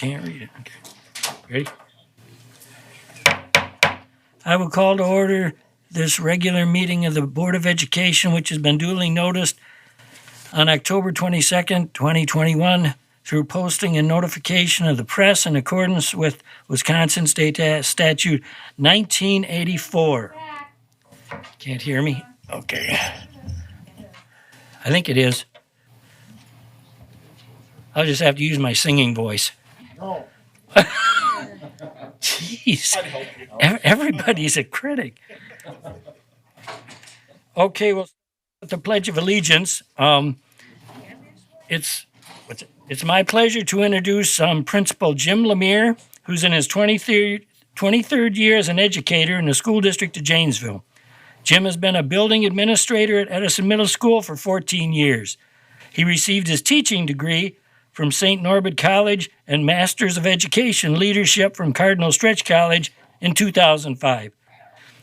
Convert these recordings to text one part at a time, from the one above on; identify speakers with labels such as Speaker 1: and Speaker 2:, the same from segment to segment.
Speaker 1: can't read it. Okay. Ready? I will call to order this regular meeting of the Board of Education, which has been duly noticed on October 22nd, 2021, through posting and notification of the press in accordance with Wisconsin State Statute 1984. Can't hear me? Okay. I think it is. I'll just have to use my singing voice.
Speaker 2: No.
Speaker 1: Jeez. Everybody's a critic. Okay, well, with the Pledge of Allegiance, it's my pleasure to introduce Principal Jim Lemire, who's in his 23rd year as an educator in the School District of Janesville. Jim has been a building administrator at Edison Middle School for 14 years. He received his teaching degree from St. Norbert College and Masters of Education Leadership from Cardinal Stretch College in 2005.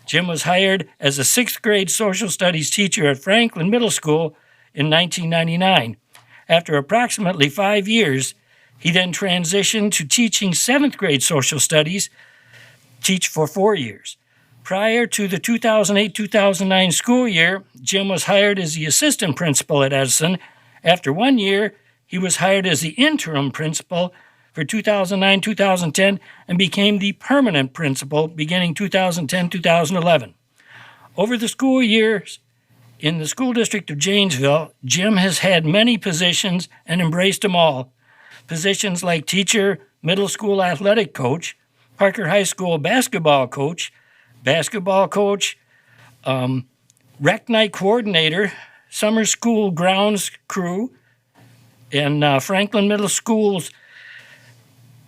Speaker 1: Jim was hired as a 6th grade social studies teacher at Franklin Middle School in 1999. After approximately 5 years, he then transitioned to teaching 7th grade social studies, teach for 4 years. Prior to the 2008-2009 school year, Jim was hired as the assistant principal at Edison. After 1 year, he was hired as the interim principal for 2009-2010 and became the permanent principal beginning 2010-2011. Over the school years in the School District of Janesville, Jim has had many positions and embraced them all. Positions like teacher, middle school athletic coach, Parker High School basketball coach, rec night coordinator, summer school grounds crew, and Franklin Middle School's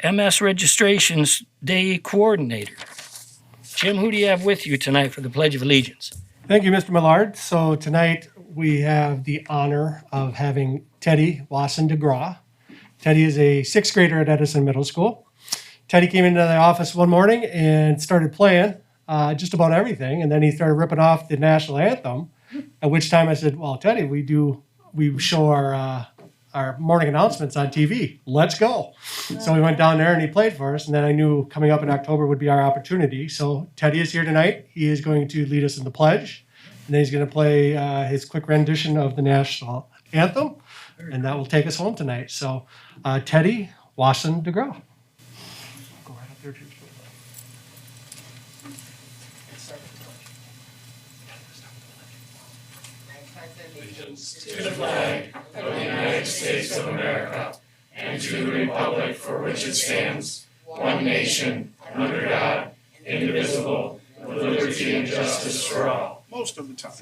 Speaker 1: MS Registrations Day Coordinator. Jim, who do you have with you tonight for the Pledge of Allegiance?
Speaker 2: Thank you, Mr. Millard. So tonight we have the honor of having Teddy Wasson DeGraw. Teddy is a 6th grader at Edison Middle School. Teddy came into the office one morning and started playing just about everything. And then he started ripping off the National Anthem, at which time I said, well, Teddy, we show our morning announcements on TV. Let's go. So we went down there and he played for us. And then I knew coming up in October would be our opportunity. So Teddy is here tonight. He is going to lead us in the pledge. And then he's going to play his quick rendition of the National Anthem. And that will take us home tonight. So Teddy Wasson DeGraw. Go right up there, Jim.
Speaker 3: Allegiance to the flag of the United States of America and to the republic for which it stands, one nation, under God, indivisible, with liberty and justice for all.
Speaker 4: Most of the time.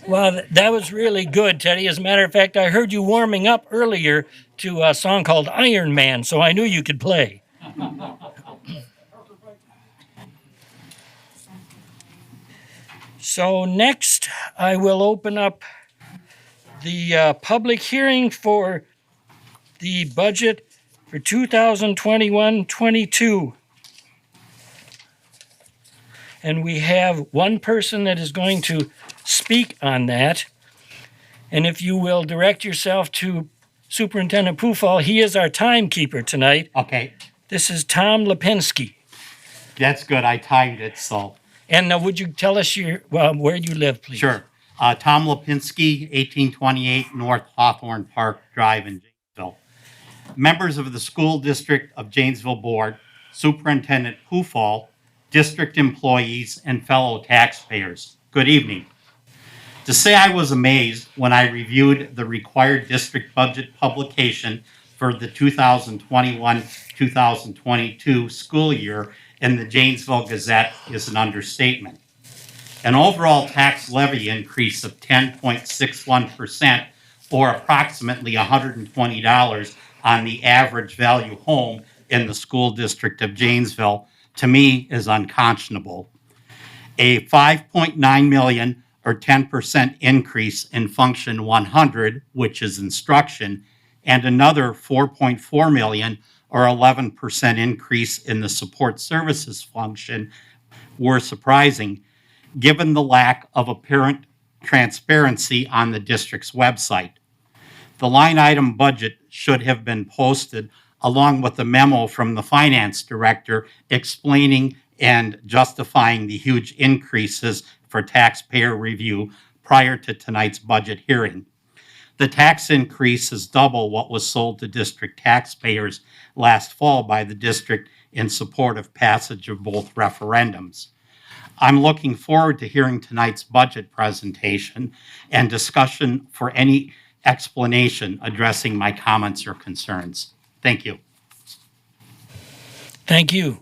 Speaker 1: Well, that was really good, Teddy. As a matter of fact, I heard you warming up earlier to a song called Iron Man, so I knew you could play. So next, I will open up the public hearing for the budget for 2021-22. And we have one person that is going to speak on that. And if you will direct yourself to Superintendent Pufall. He is our timekeeper tonight.
Speaker 4: Okay,
Speaker 1: This is Tom Lipinski.
Speaker 4: that's good. I timed it, so
Speaker 1: And would you tell us where you live, please?
Speaker 4: sure. Tom Lipinski, 1828 North Hawthorne Park Drive in Janesville. Members of the School District of Janesville Board, Superintendent Pufall, district employees, and fellow taxpayers, good evening. To say I was amazed when I reviewed the required district budget publication for the 2021-2022 school year in the Janesville Gazette is an understatement. An overall tax levy increase of 10.61%, or approximately $120 on the average value home in the School District of Janesville, to me is unconscionable. A $5.9 million or 10% increase in function 100, which is instruction, and another $4.4 million or 11% increase in the support services function were surprising, given the lack of apparent transparency on the district's website. The line item budget should have been posted along with a memo from the finance director explaining and justifying the huge increases for taxpayer review prior to tonight's budget hearing. The tax increase is double what was sold to district taxpayers last fall by the district in support of passage of both referendums. I'm looking forward to hearing tonight's budget presentation and discussion for any explanation addressing my comments or concerns. Thank you.
Speaker 1: Thank you.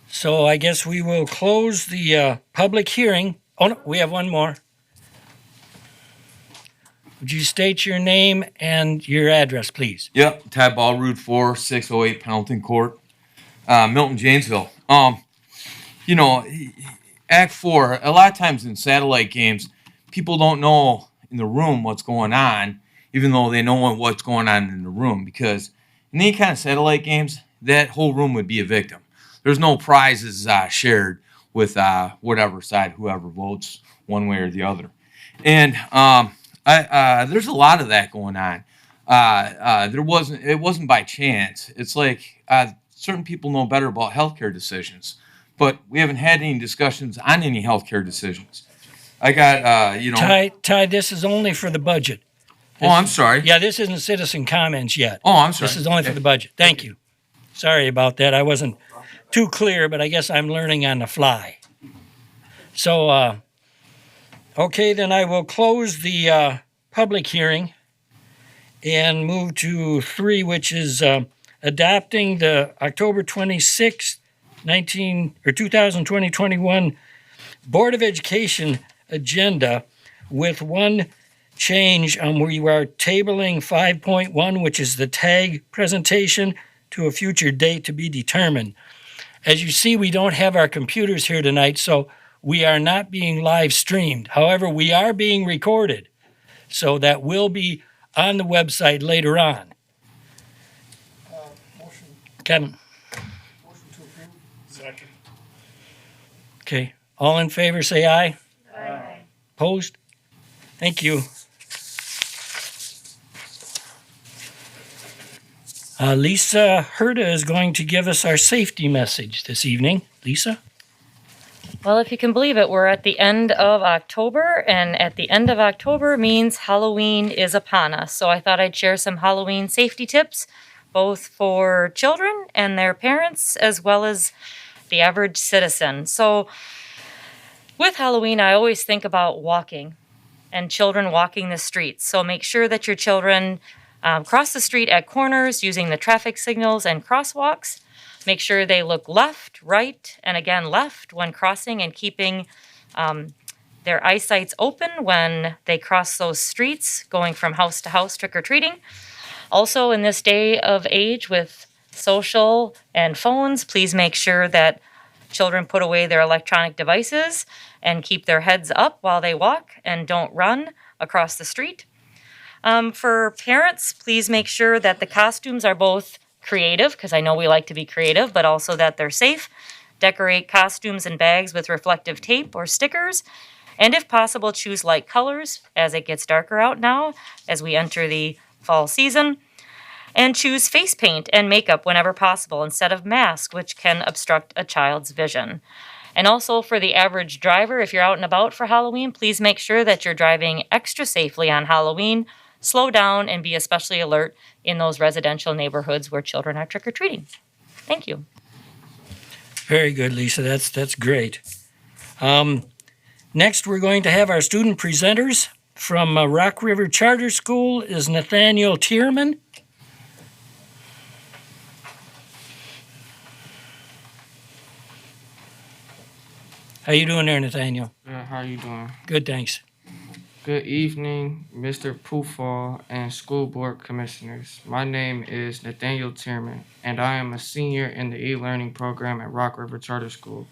Speaker 1: So I guess we will close the public hearing. Oh, no, we have one more. Would you state your name and your address, please?
Speaker 5: Yep, Tab Ball, Route 4, 608 Pendleton Court, Milton, Janesville. Act 4, a lot of times in satellite games, people don't know in the room what's going on, even though they know what's going on in the room, because in any kind of satellite games, that whole room would be a victim. There's no prizes shared with whatever side, whoever votes one way or the other. And there's a lot of that going on. It wasn't by chance. It's like certain people know better about healthcare decisions, but we haven't had any discussions on any healthcare decisions. I got,
Speaker 1: Ty, this is only for the budget.
Speaker 5: Oh, I'm sorry.
Speaker 1: Yeah, this isn't citizen comments yet.
Speaker 5: Oh, I'm sorry.
Speaker 1: This is only for the budget. Thank you. Sorry about that. I wasn't too clear, but I guess I'm learning on the fly. So, okay, then I will close the public hearing and move to 3, which is adopting the October 26th, 2021 Board of Education agenda with one change. We are tabling 5.1, which is the tag presentation, to a future date to be determined. As you see, we don't have our computers here tonight, so we are not being live streamed. However, we are being recorded, so that will be on the website later on. Kevin?
Speaker 2: Motion to approve. Second.
Speaker 1: Okay, all in favor, say aye. Aye. Opposed? Thank you. Lisa Herda is going to give us our safety message this evening. Lisa?
Speaker 6: Well, if you can believe it, we're at the end of October, and at the end of October means Halloween is upon us. So I thought I'd share some Halloween safety tips, both for children and their parents, as well as the average citizen. So with Halloween, I always think about walking and children walking the streets. So make sure that your children cross the street at corners using the traffic signals and crosswalks. Make sure they look left, right, and again left when crossing, and keeping their eyesights open when they cross those streets, going from house to house trick-or-treating. Also, in this day of age with social and phones, please make sure that children put away their electronic devices and keep their heads up while they walk and don't run across the street. For parents, please make sure that the costumes are both creative, because I know we like to be creative, but also that they're safe. Decorate costumes and bags with reflective tape or stickers. And if possible, choose light colors as it gets darker out now as we enter the fall season. And choose face paint and makeup whenever possible instead of masks, which can obstruct a child's vision. And also for the average driver, if you're out and about for Halloween, please make sure that you're driving extra safely on Halloween. Slow down and be especially alert in those residential neighborhoods where children are trick-or-treating. Thank you.
Speaker 1: Very good, Lisa. That's great. Next, we're going to have our student presenters. From Rock River Charter School is Nathaniel Tierman. How you doing there, Nathaniel?
Speaker 7: Good, how you doing?
Speaker 1: Good, thanks.
Speaker 7: Good evening, Mr. Poofall and School Board Commissioners. My name is Nathaniel Tierman, and I am a senior in the e-learning program at Rock River Charter School.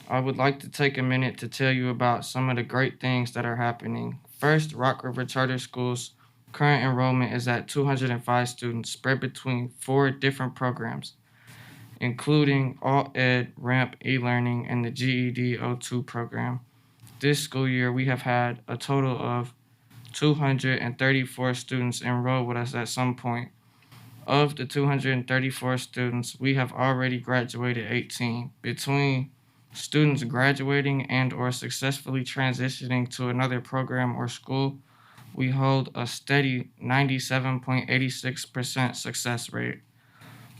Speaker 7: I would like to take a minute to tell you about some of the great things that are happening. First, Rock River Charter School's current enrollment is at 205 students spread between 4 different programs, including Alt Ed, Ramp, e-learning, and the GED O2 program. This school year, we have had a total of 234 students enroll with us at some point. Of the 234 students, we have already graduated 18. Between students graduating and or successfully transitioning to another program or school, we hold a steady 97.86% success rate.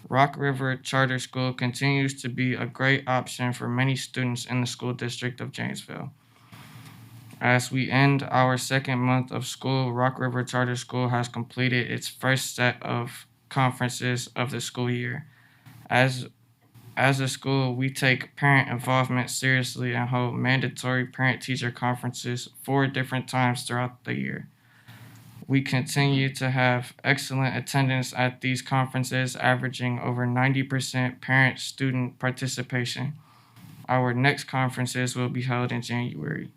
Speaker 7: Rock River Charter School continues to be a great option for many students in the School District of Janesville. As we end our second month of school, Rock River Charter School has completed its first set of conferences of the school year. As a school, we take parent involvement seriously and hold mandatory parent-teacher conferences 4 different times throughout the year. We continue to have excellent attendance at these conferences, averaging over 90% parent-student participation. Our next conferences will be held in January.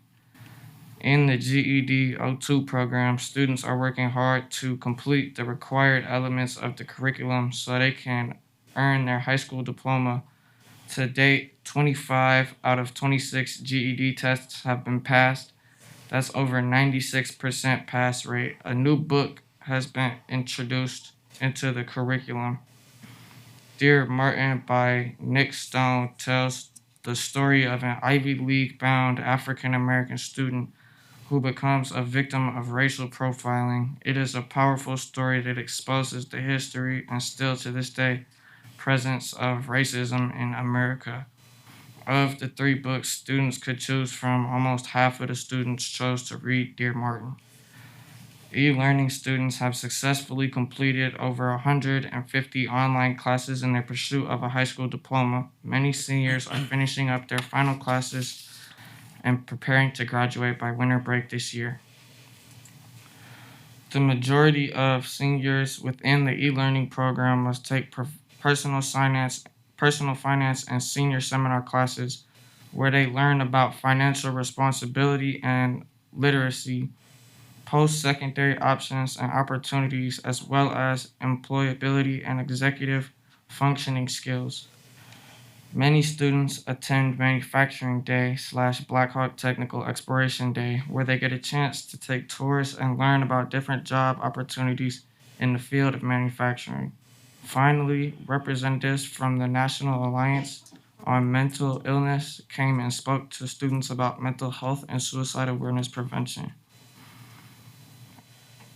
Speaker 7: In the GED O2 program, students are working hard to complete the required elements of the curriculum so they can earn their high school diploma. To date, 25 out of 26 GED tests have been passed. That's over 96% pass rate. A new book has been introduced into the curriculum. Dear Martin by Nick Stone tells the story of an Ivy League-bound African-American student who becomes a victim of racial profiling. It is a powerful story that exposes the history and still to this day presence of racism in America. Of the 3 books students could choose from, almost half of the students chose to read Dear Martin. E-learning students have successfully completed over 150 online classes in their pursuit of a high school diploma. Many seniors are finishing up their final classes and preparing to graduate by winter break this year. The majority of seniors within the e-learning program must take personal finance, and senior seminar classes where they learn about financial responsibility and literacy, post-secondary options and opportunities, as well as employability and executive functioning skills. Many students attend Manufacturing Day / Black Hawk Technical Exploration Day, where they get a chance to take tours and learn about different job opportunities in the field of manufacturing. Finally, representatives from the National Alliance on Mental Illness came and spoke to students about mental health and suicide awareness prevention.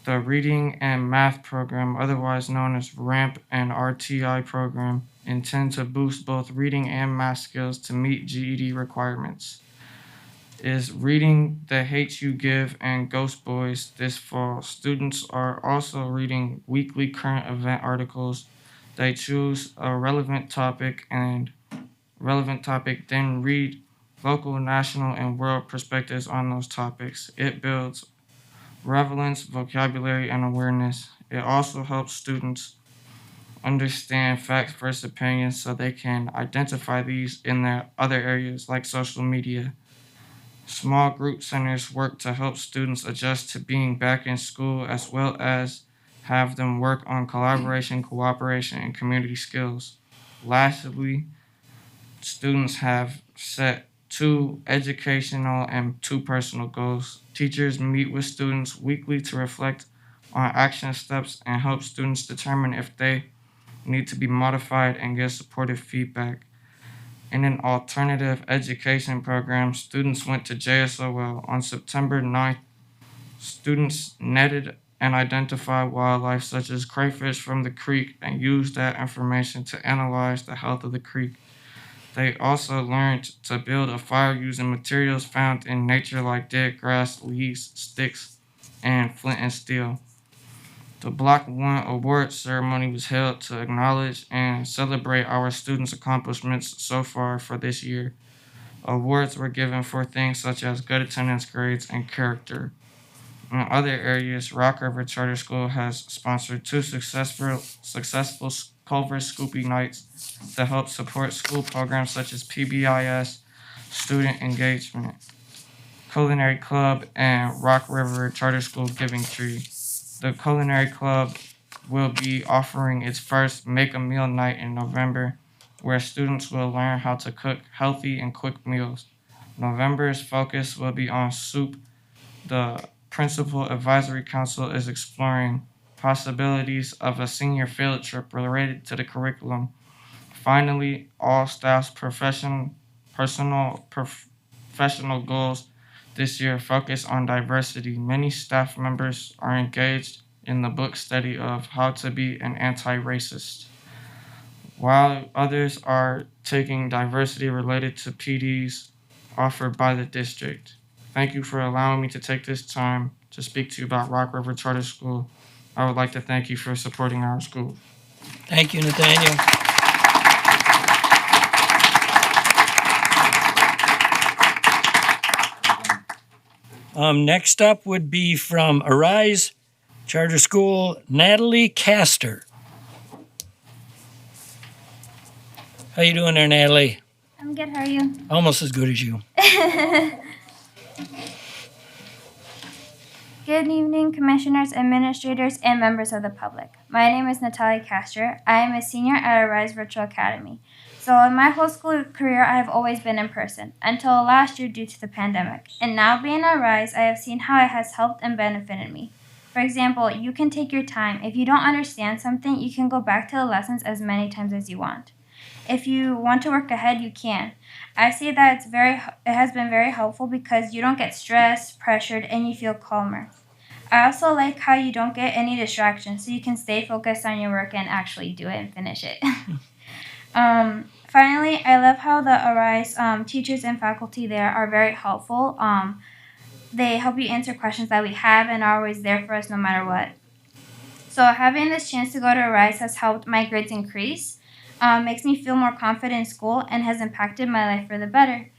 Speaker 7: The Reading and Math program, otherwise known as RAMP and RTI program, intend to boost both reading and math skills to meet GED requirements. Is Reading the Hate You Give and Ghost Boys this fall. Students are also reading weekly current event articles. They choose a relevant topic, then read local, national, and world perspectives on those topics. It builds relevance, vocabulary, and awareness. It also helps students understand facts versus opinions so they can identify these in their other areas like social media. Small group centers work to help students adjust to being back in school, as well as have them work on collaboration, cooperation, and community skills. Lastly, students have set 2 educational and 2 personal goals. Teachers meet with students weekly to reflect on action steps and help students determine if they need to be modified and get supportive feedback. In an alternative education program, students went to JSOL on September 9th. Students netted and identified wildlife such as crayfish from the creek and used that information to analyze the health of the creek. They also learned to build a fire using materials found in nature like dead grass, leaves, sticks, and flint and steel. The Block 1 award ceremony was held to acknowledge and celebrate our students' accomplishments so far for this year. Awards were given for things such as good attendance grades and character. In other areas, Rock River Charter School has sponsored 2 successful Culver Scoopy Nights to help support school programs such as PBIS, Student Engagement, Culinary Club, and Rock River Charter School Giving Tree. The Culinary Club will be offering its first Make a Meal Night in November, where students will learn how to cook healthy and quick meals. November's focus will be on soup. The Principal Advisory Council is exploring possibilities of a senior field trip related to the curriculum. Finally, all staff's professional goals this year focus on diversity. Many staff members are engaged in the book study of How to Be an Anti-Racist, while others are taking diversity related to PDs offered by the district. Thank you for allowing me to take this time to speak to you about Rock River Charter School. I would like to thank you for supporting our school.
Speaker 1: Thank you, Nathaniel. Next up would be from Arise Charter School, Natalie Castor. How you doing there, Natalie?
Speaker 8: I'm good. How are you?
Speaker 1: Almost as good as you.
Speaker 8: Good evening, commissioners, administrators, and members of the public. My name is Natalia Castor. I am a senior at Arise Virtual Academy. So in my whole school career, I have always been in person, until last year due to the pandemic. And now being at Arise, I have seen how it has helped and benefited me. For example, you can take your time. If you don't understand something, you can go back to the lessons as many times as you want. If you want to work ahead, you can. I say that it has been very helpful because you don't get stressed, pressured, and you feel calmer. I also like how you don't get any distractions, so you can stay focused on your work and actually do it and finish it. Finally, I love how the Arise teachers and faculty there are very helpful. They help you answer questions that we have and are always there for us no matter what. So having this chance to go to Arise has helped my grades increase. Makes me feel more confident in school and has impacted my life for the better.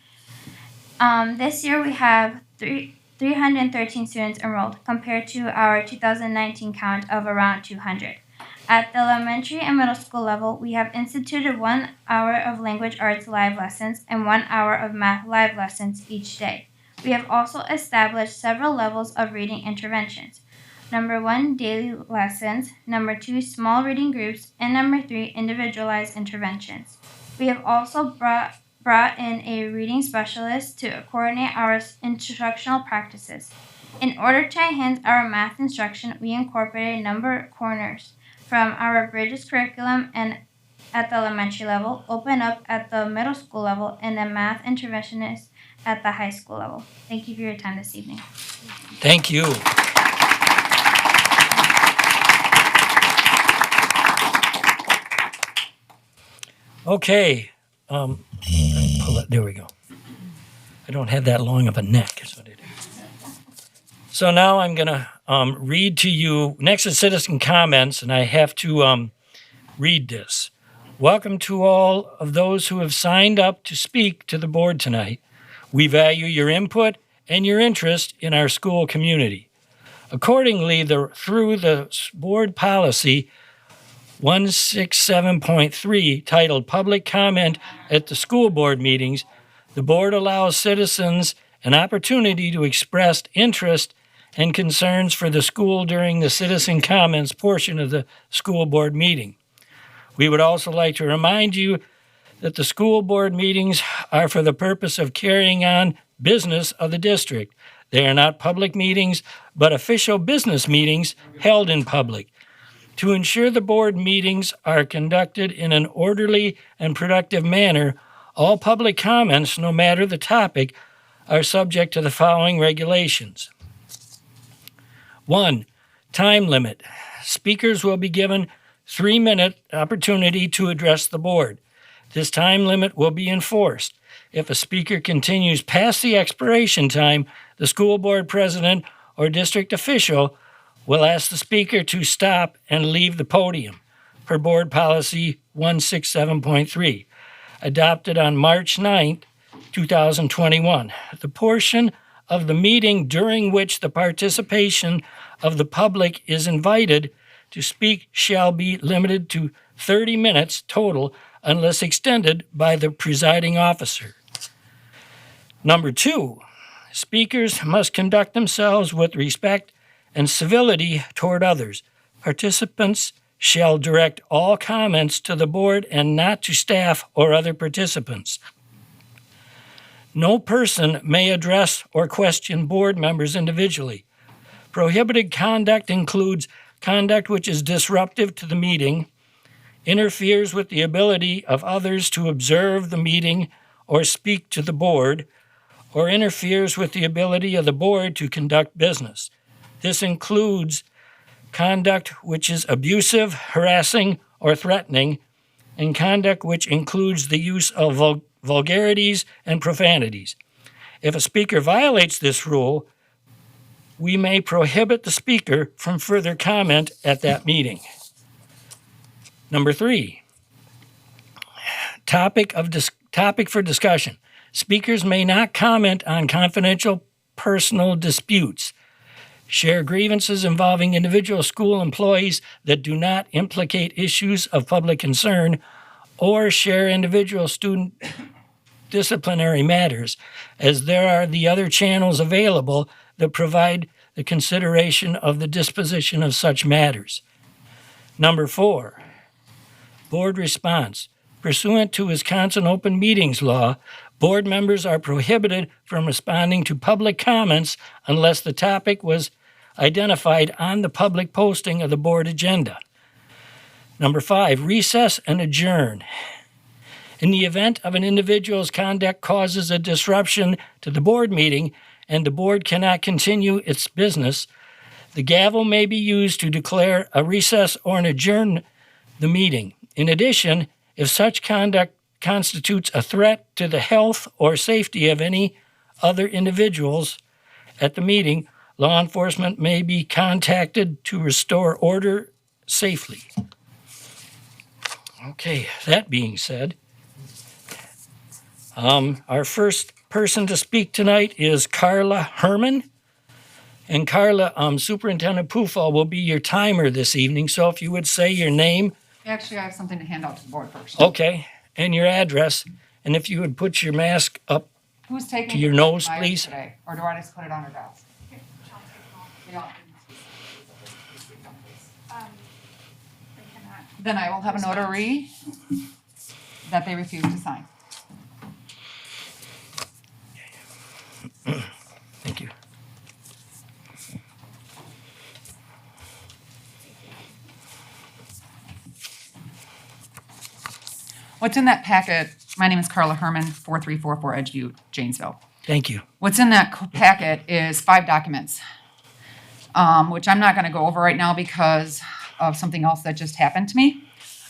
Speaker 8: This year we have 313 students enrolled compared to our 2019 count of around 200. At the elementary and middle school level, we have instituted 1 hour of language arts live lessons and 1 hour of math live lessons each day. We have also established several levels of reading interventions. Number 1, daily lessons. Number 2, small reading groups. And number 3, individualized interventions. We have also brought in a reading specialist to coordinate our instructional practices. In order to enhance our math instruction, we incorporated number corners from our Bridges curriculum and at the elementary level, open up at the middle school level, and a math interventionist at the high school level. Thank you for your time this evening.
Speaker 1: Thank you. Okay. Pull it. There we go. I don't have that long of a neck. Is what it is. So now I'm going to read to you. Next is citizen comments, and I have to read this. Welcome to all of those who have signed up to speak to the board tonight. We value your input and your interest in our school community. Accordingly, through the board policy 167.3, titled Public Comment at the School Board Meetings, the board allows citizens an opportunity to express interest and concerns for the school during the citizen comments portion of the school board meeting. We would also like to remind you that the school board meetings are for the purpose of carrying on business of the district, They are not public meetings, but official business meetings held in public. To ensure the board meetings are conducted in an orderly and productive manner, all public comments, no matter the topic, are subject to the following regulations. 1. Time limit. Speakers will be given 3-minute opportunity to address the board. This time limit will be enforced. If a speaker continues past the expiration time, the school board president or district official will ask the speaker to stop and leave the podium, per Board Policy 167.3, adopted on March 9th, 2021. The portion of the meeting during which the participation of the public is invited to speak shall be limited to 30 minutes total unless extended by the presiding officer. Number 2, speakers must conduct themselves with respect and civility toward others. Participants shall direct all comments to the board and not to staff or other participants. No person may address or question board members individually. Prohibited conduct includes conduct which is disruptive to the meeting, interferes with the ability of others to observe the meeting or speak to the board, or interferes with the ability of the board to conduct business. This includes conduct which is abusive, harassing, or threatening, and conduct which includes the use of vulgarities and profanities. If a speaker violates this rule, we may prohibit the speaker from further comment at that meeting. Number 3, topic for discussion. Speakers may not comment on confidential personal disputes, share grievances involving individual school employees that do not implicate issues of public concern, or share individual student disciplinary matters, as there are the other channels available that provide the consideration of the disposition of such matters. Number 4, board response. Pursuant to Wisconsin Open Meetings Law, board members are prohibited from responding to public comments unless the topic was identified on the public posting of the board agenda. Number 5, recess and adjourn. In the event of an individual's conduct causes a disruption to the board meeting and the board cannot continue its business, the gavel may be used to declare a recess or an adjourn the meeting. In addition, if such conduct constitutes a threat to the health or safety of any other individuals at the meeting, law enforcement may be contacted to restore order safely. Okay, that being said, our first person to speak tonight is Carla Herman. And Carla, Superintendent Pufall will be your timer this evening, so if you would say your name.
Speaker 9: Actually, I have something to hand out to the board first.
Speaker 1: Okay, and your address, and if you would put your mask up
Speaker 9: Who's taking
Speaker 1: to your nose,
Speaker 9: Myers
Speaker 1: please.
Speaker 9: today, or do I just put it on her desk? Yeah. Then I will have a notary that they refuse to sign.
Speaker 1: Thank you.
Speaker 9: What's in that packet? My name is Carla Herman, 4344 Edgeview, Janesville.
Speaker 1: Thank you.
Speaker 9: What's in that packet is 5 documents, which I'm not going to go over right now because of something else that just happened to me.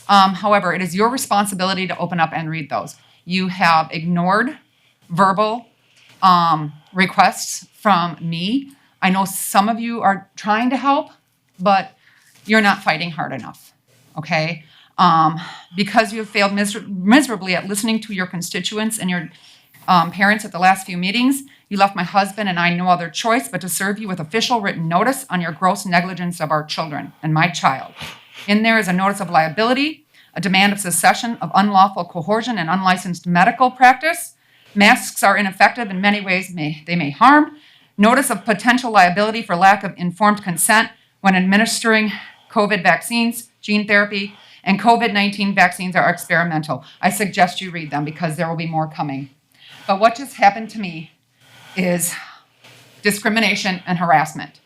Speaker 9: However, it is your responsibility to open up and read those. You have ignored verbal requests from me. I know some of you are trying to help, but you're not fighting hard enough, okay? Because you have failed miserably at listening to your constituents and your parents at the last few meetings, you left my husband and I no other choice but to serve you with official written notice on your gross negligence of our children and my child. In there is a notice of liability, a demand of cessation of unlawful coercion and unlicensed medical practice. Masks are ineffective in many ways, they may harm. Notice of potential liability for lack of informed consent when administering COVID vaccines, gene therapy, and COVID-19 vaccines are experimental. I suggest you read them because there will be more coming. But what just happened to me is discrimination, and harassment.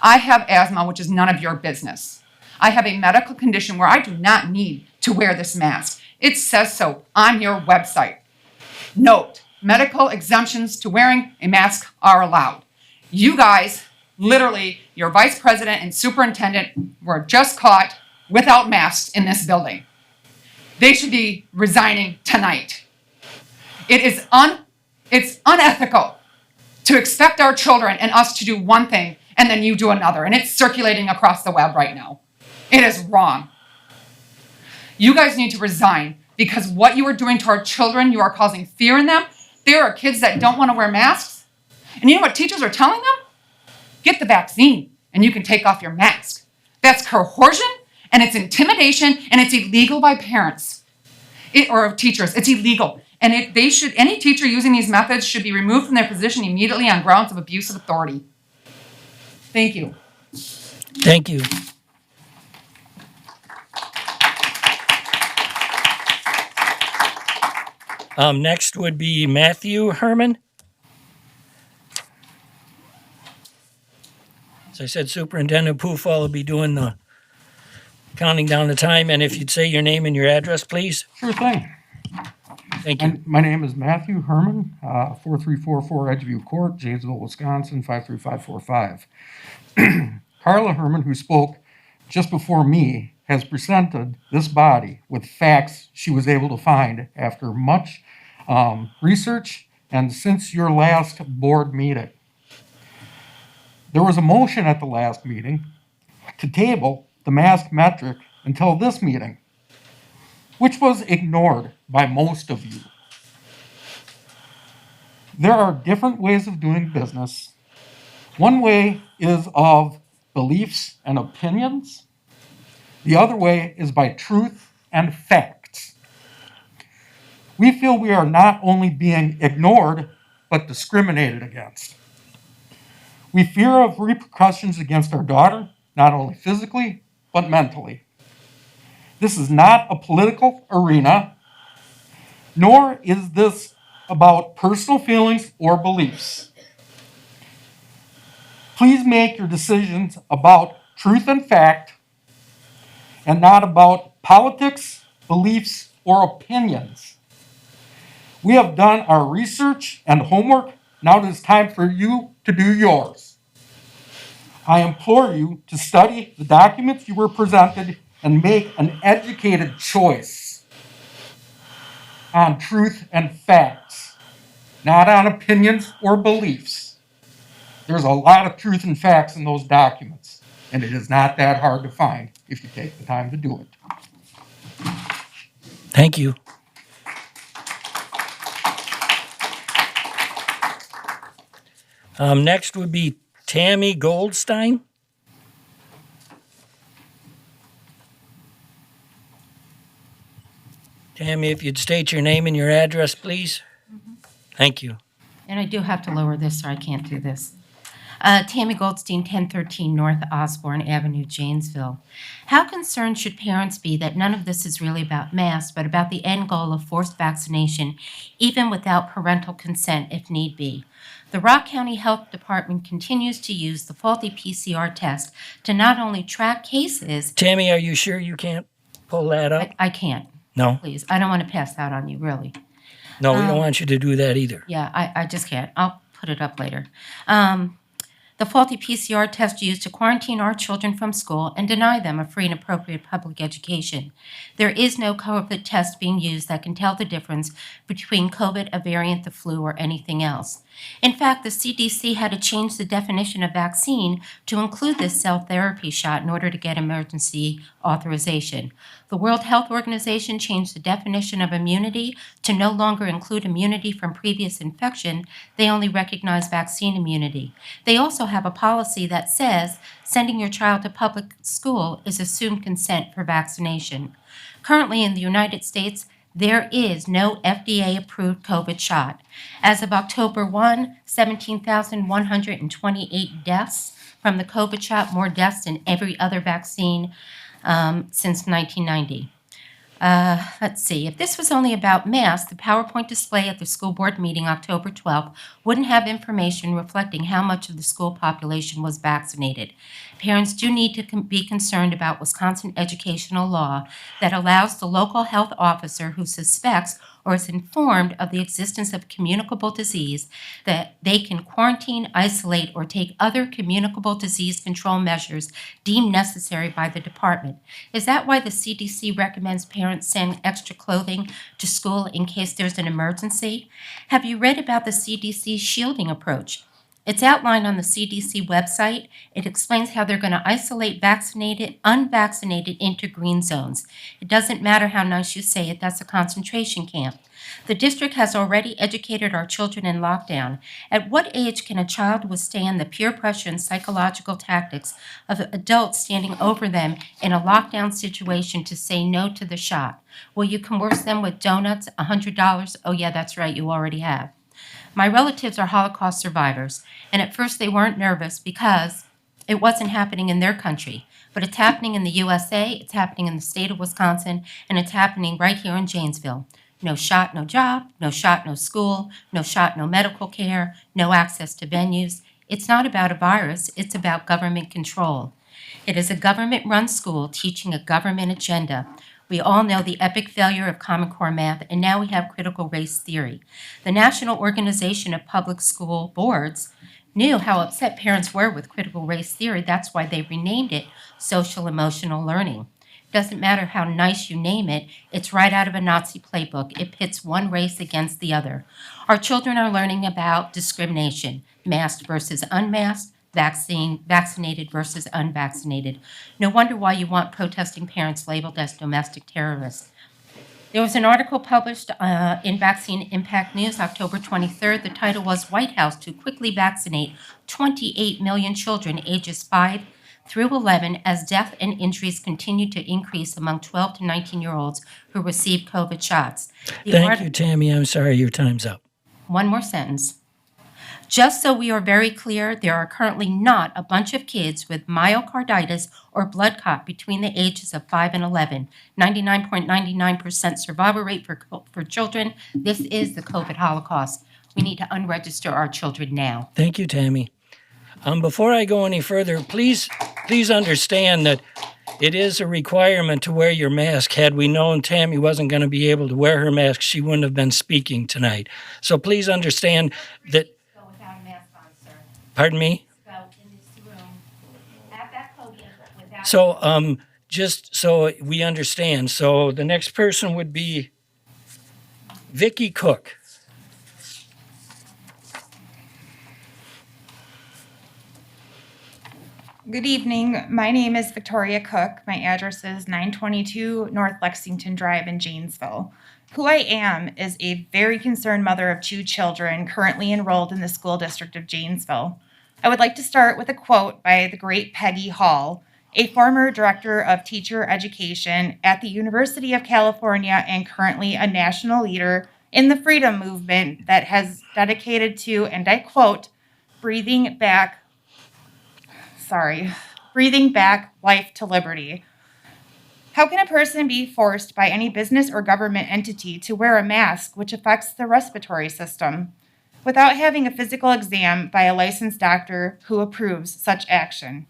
Speaker 9: I have asthma, which is none of your business. I have a medical condition where I do not need to wear this mask. It says so on your website. Note, medical exemptions to wearing a mask are allowed. You guys, literally, your vice president and superintendent were just caught without masks in this building. They should be resigning tonight. It's unethical to expect our children and us to do one thing and then you do another, and it's circulating across the web right now. It is wrong. You guys need to resign because what you are doing to our children, you are causing fear in them. There are kids that don't want to wear masks. And you know what teachers are telling them? Get the vaccine and you can take off your mask. That's coercion and it's intimidation and it's illegal by parents or teachers. It's illegal. And any teacher using these methods should be removed from their position immediately on grounds of abuse of authority. Thank you.
Speaker 1: Thank you. Next would be Matthew Herman. As I said, Superintendent Poofall will be doing the counting down the time, and if you'd say your name and your address, please.
Speaker 10: Sure thing.
Speaker 1: Thank you.
Speaker 10: My name is Matthew Herman, 4344 Edgeview Court, Janesville, Wisconsin, 53545. Carla Herman, who spoke just before me, has presented this body with facts she was able to find after much research and since your last board meeting. There was a motion at the last meeting to table the mask metric until this meeting, which was ignored by most of you. There are different ways of doing business. One way is of beliefs and opinions. The other way is by truth and facts. We feel we are not only being ignored, but discriminated against. We fear of repercussions against our daughter, not only physically, but mentally. This is not a political arena, nor is this about personal feelings or beliefs. Please make your decisions about truth and fact, and not about politics, beliefs, or opinions. We have done our research and homework. Now it is time for you to do yours. I implore you to study the documents you were presented and make an educated choice on truth and facts, not on opinions or beliefs. There's a lot of truth and facts in those documents, and it is not that hard to find if you take the time to do it.
Speaker 1: Thank you. Next would be Tammy Goldstein. Tammy, if you'd state your name and your address, please. Thank you.
Speaker 11: And I do have to lower this or I can't do this. Tammy Goldstein, 1013 North Osborne Avenue, Janesville. How concerned should parents be that none of this is really about masks, but about the end goal of forced vaccination, even without parental consent if need be? The Rock County Health Department continues to use the faulty PCR test to not only track cases.
Speaker 1: Tammy, are you sure you can't pull that up?
Speaker 11: I can't,
Speaker 1: No?
Speaker 11: please. I don't want to pass that on you, really.
Speaker 1: No, we don't want you to do that either.
Speaker 11: Yeah, I just can't. I'll put it up later. The faulty PCR test used to quarantine our children from school and deny them a free and appropriate public education. There is no COVID test being used that can tell the difference between COVID, a variant, the flu, or anything else. In fact, the CDC had to change the definition of vaccine to include this cell therapy shot in order to get emergency authorization. The World Health Organization changed the definition of immunity to no longer include immunity from previous infection. They only recognize vaccine immunity. They also have a policy that says sending your child to public school is assumed consent for vaccination. Currently in the United States, there is no FDA-approved COVID shot. As of October 1, 17,128 deaths from the COVID shot, more deaths than every other vaccine since 1990. Let's see, if this was only about masks, the PowerPoint display at the school board meeting October 12th wouldn't have information reflecting how much of the school population was vaccinated. Parents do need to be concerned about Wisconsin educational law that allows the local health officer who suspects or is informed of the existence of communicable disease that they can quarantine, isolate, or take other communicable disease control measures deemed necessary by the department. Is that why the CDC recommends parents send extra clothing to school in case there's an emergency? Have you read about the CDC's shielding approach? It's outlined on the CDC website. It explains how they're going to isolate vaccinated, unvaccinated into green zones. It doesn't matter how nice you say it, that's a concentration camp. The district has already educated our children in lockdown. At what age can a child withstand the peer pressure and psychological tactics of adults standing over them in a lockdown situation to say no to the shot? Will you coerce them with donuts, $100? Oh yeah, that's right, you already have. My relatives are Holocaust survivors, and at first they weren't nervous because it wasn't happening in their country. But it's happening in the USA, it's happening in the state of Wisconsin, and it's happening right here in Janesville. No shot, no job, no shot, no school, no shot, no medical care, no access to venues. It's not about a virus, it's about government control. It is a government-run school teaching a government agenda. We all know the epic failure of Common Core math, and now we have critical race theory. The National Organization of Public School Boards knew how upset parents were with critical race theory. That's why they renamed it social emotional learning. Doesn't matter how nice you name it, it's right out of a Nazi playbook. It pits one race against the other. Our children are learning about discrimination, masked versus unmasked, vaccinated versus unvaccinated. No wonder why you want protesting parents labeled as domestic terrorists. There was an article published in Vaccine Impact News October 23rd. The title was White House to Quickly Vaccinate 28 Million Children ages 5 through 11 as death and injuries continue to increase among 12 to 19-year-olds who receive COVID shots.
Speaker 1: Thank you, Tammy. I'm sorry, your time's up.
Speaker 11: One more sentence. Just so we are very clear, there are currently not a bunch of kids with myocarditis or blood clot between the ages of 5 and 11. 99.99% survival rate for children. This is the COVID Holocaust. We need to unregister our children now.
Speaker 1: Thank you, Tammy. Before I go any further, please understand that it is a requirement to wear your mask. Had we known Tammy wasn't going to be able to wear her mask, she wouldn't have been speaking tonight. So please understand that.
Speaker 11: Go without a mask on, sir.
Speaker 1: Pardon me?
Speaker 11: Go in this room at that podium without.
Speaker 1: So just so we understand, so the next person would be Vicki Cook.
Speaker 12: Good evening. My name is Victoria Cook. My address is 922 North Lexington Drive in Janesville. Who I am is a very concerned mother of 2 children currently enrolled in the School District of Janesville. I would like to start with a quote by the great Peggy Hall, a former director of teacher education at the University of California and currently a national leader in the freedom movement that has dedicated to, and I quote, breathing back life to liberty. How can a person be forced by any business or government entity to wear a mask which affects the respiratory system without having a physical exam by a licensed doctor who approves such action?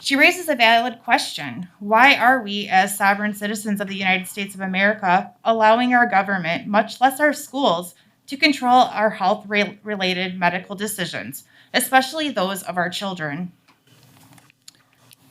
Speaker 12: She raises a valid question. Why are we, as sovereign citizens of the United States of America, allowing our government, much less our schools, to control our health-related medical decisions, especially those of our children?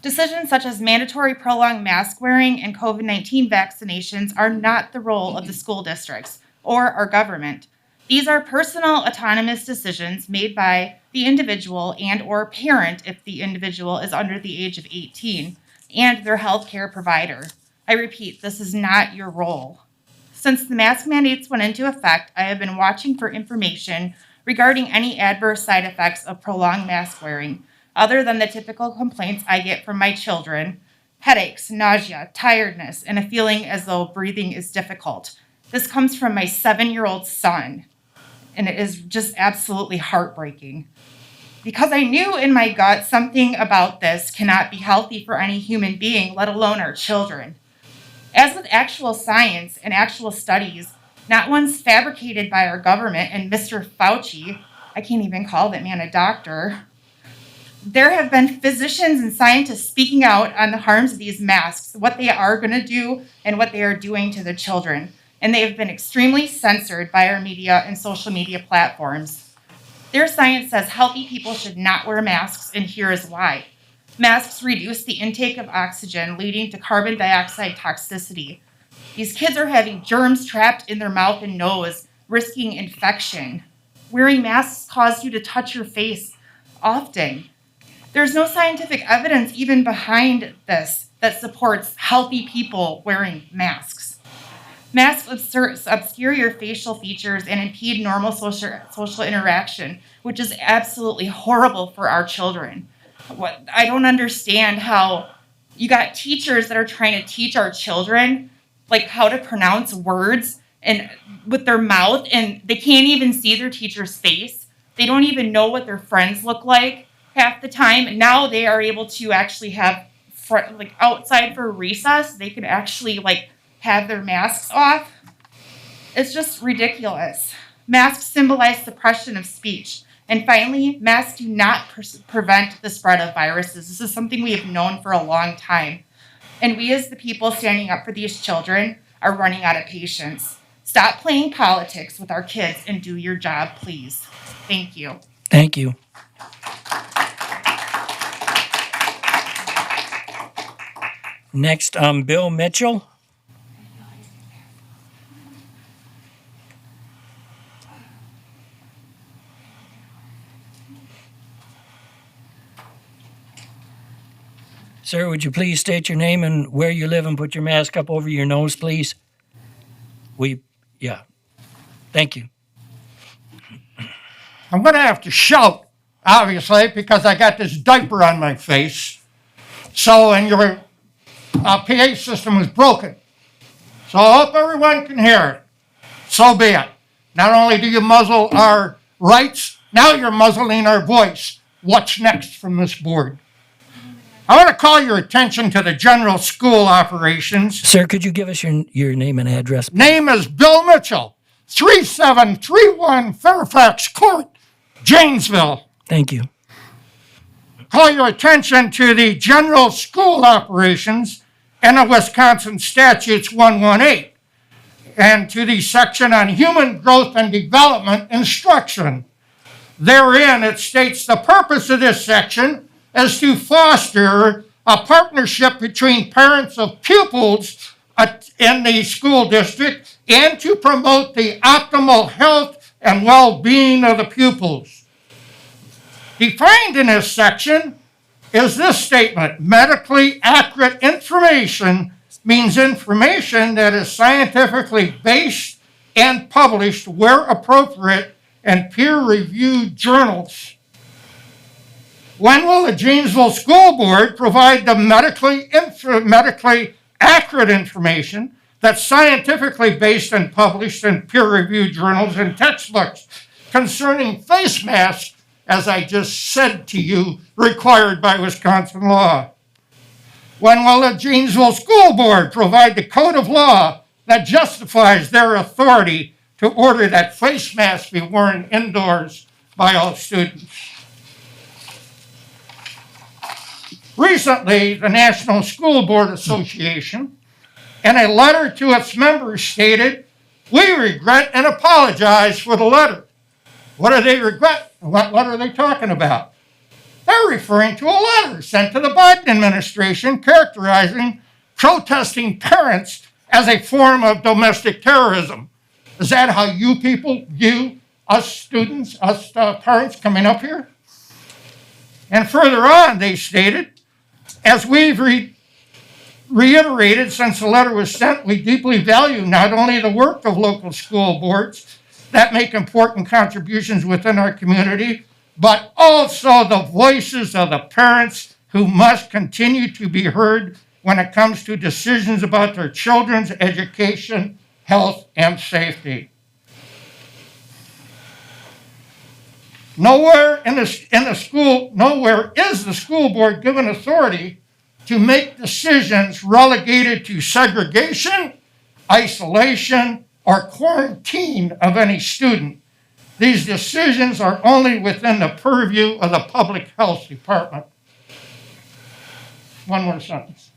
Speaker 12: Decisions such as mandatory prolonged mask wearing and COVID-19 vaccinations are not the role of the school districts or our government. These are personal autonomous decisions made by the individual and or parent if the individual is under the age of 18 and their healthcare provider. I repeat, this is not your role. Since the mask mandates went into effect, I have been watching for information regarding any adverse side effects of prolonged mask wearing, other than the typical complaints I get from my children: headaches, nausea, tiredness, and a feeling as though breathing is difficult. This comes from my 7-year-old son, and it is just absolutely heartbreaking. Because I knew in my gut something about this cannot be healthy for any human being, let alone our children. As with actual science and actual studies, not ones fabricated by our government and Mr. Fauci, I can't even call that man a doctor, there have been physicians and scientists speaking out on the harms of these masks, what they are going to do, and what they are doing to the children. And they have been extremely censored by our media and social media platforms. Their science says healthy people should not wear masks, and here is why. Masks reduce the intake of oxygen, leading to carbon dioxide toxicity. These kids are having germs trapped in their mouth and nose, risking infection. Wearing masks cause you to touch your face often. There's no scientific evidence even behind this that supports healthy people wearing masks. Masks obscure your facial features and impede normal social interaction, which is absolutely horrible for our children. I don't understand how you got teachers that are trying to teach our children like how to pronounce words and with their mouth, and they can't even see their teacher's face. They don't even know what their friends look like half the time. And now they are able to actually have like outside for recess, they can actually like have their masks off. It's just ridiculous. Masks symbolize suppression of speech. And finally, masks do not prevent the spread of viruses. This is something we have known for a long time. And we as the people standing up for these children are running out of patience. Stop playing politics with our kids and do your job, please. Thank you.
Speaker 1: Thank you. Next, Bill Mitchell. Sir, would you please state your name and where you live and put your mask up over your nose, please? Yeah. Thank you.
Speaker 10: I'm going to have to shout, obviously, because I got this diaper on my face. So, and your PA system is broken. So I hope everyone can hear it. So be it. Not only do you muzzle our rights, now you're muzzling our voice. What's next from this board? I want to call your attention to the general school operations.
Speaker 1: Sir, could you give us your name and address?
Speaker 10: Name is Bill Mitchell, 3731 Fairfax Court, Janesville.
Speaker 1: Thank you.
Speaker 10: Call your attention to the general school operations and the Wisconsin Statutes 118, and to the section on human growth and development instruction. Therein, it states the purpose of this section is to foster a partnership between parents of pupils in the school district and to promote the optimal health and well-being of the pupils. Defined in this section is this statement: medically accurate information means information that is scientifically based and published where appropriate in peer-reviewed journals. When will the Janesville School Board provide the medically accurate information that's scientifically based and published in peer-reviewed journals and textbooks concerning face masks, as I just said to you, required by Wisconsin law? When will the Janesville School Board provide the code of law that justifies their authority to order that face masks be worn indoors by all students? Recently, the National School Board Association, in a letter to its members, stated, "We regret and apologize for the letter." What do they regret? What letter are they talking about? They're referring to a letter sent to the Biden administration characterizing protesting parents as a form of domestic terrorism. Is that how you people view us students, us parents coming up here? And further on, they stated, as we've reiterated since the letter was sent, we deeply value not only the work of local school boards that make important contributions within our community, but also the voices of the parents who must continue to be heard when it comes to decisions about their children's education, health, and safety. Nowhere is the school board given authority
Speaker 13: to make decisions relegated to segregation, isolation, or quarantine of any student. These decisions are only within the purview of the Public Health Department. One more sentence.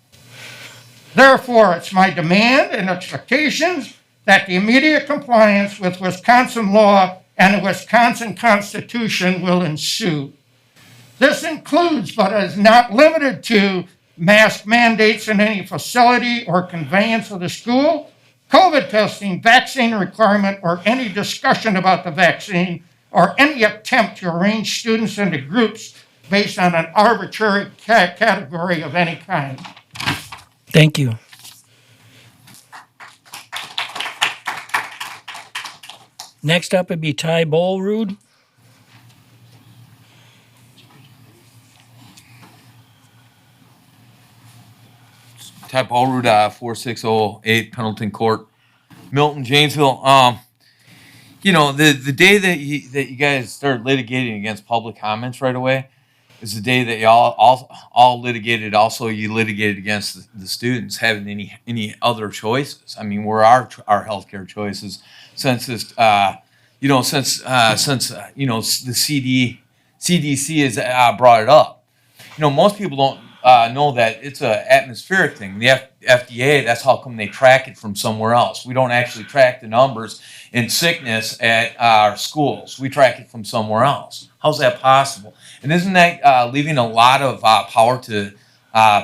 Speaker 13: Therefore, it's my demand and expectations that the immediate compliance with Wisconsin law and the Wisconsin Constitution will ensue. This includes, but is not limited to, mask mandates in any facility or conveyance of the school, COVID testing, vaccine requirement, or any discussion about the vaccine, or any attempt to arrange students into groups based on an arbitrary category of any kind.
Speaker 1: Thank you. Next up would be Ty Bolrud.
Speaker 5: Ty Bolrud, 4608 Pendleton Court, Milton, Janesville. You know, the day that you guys started litigating against public comments right away is the day that y'all all litigated. Also, you litigated against the students having any other choices. I mean, were our healthcare choices since this, you know, since you know, the CDC has brought it up. You know, most people don't know that it's an atmospheric thing. The FDA, that's how come they track it from somewhere else. We don't actually track the numbers in sickness at our schools. We track it from somewhere else. How's that possible? And isn't that leaving a lot of power to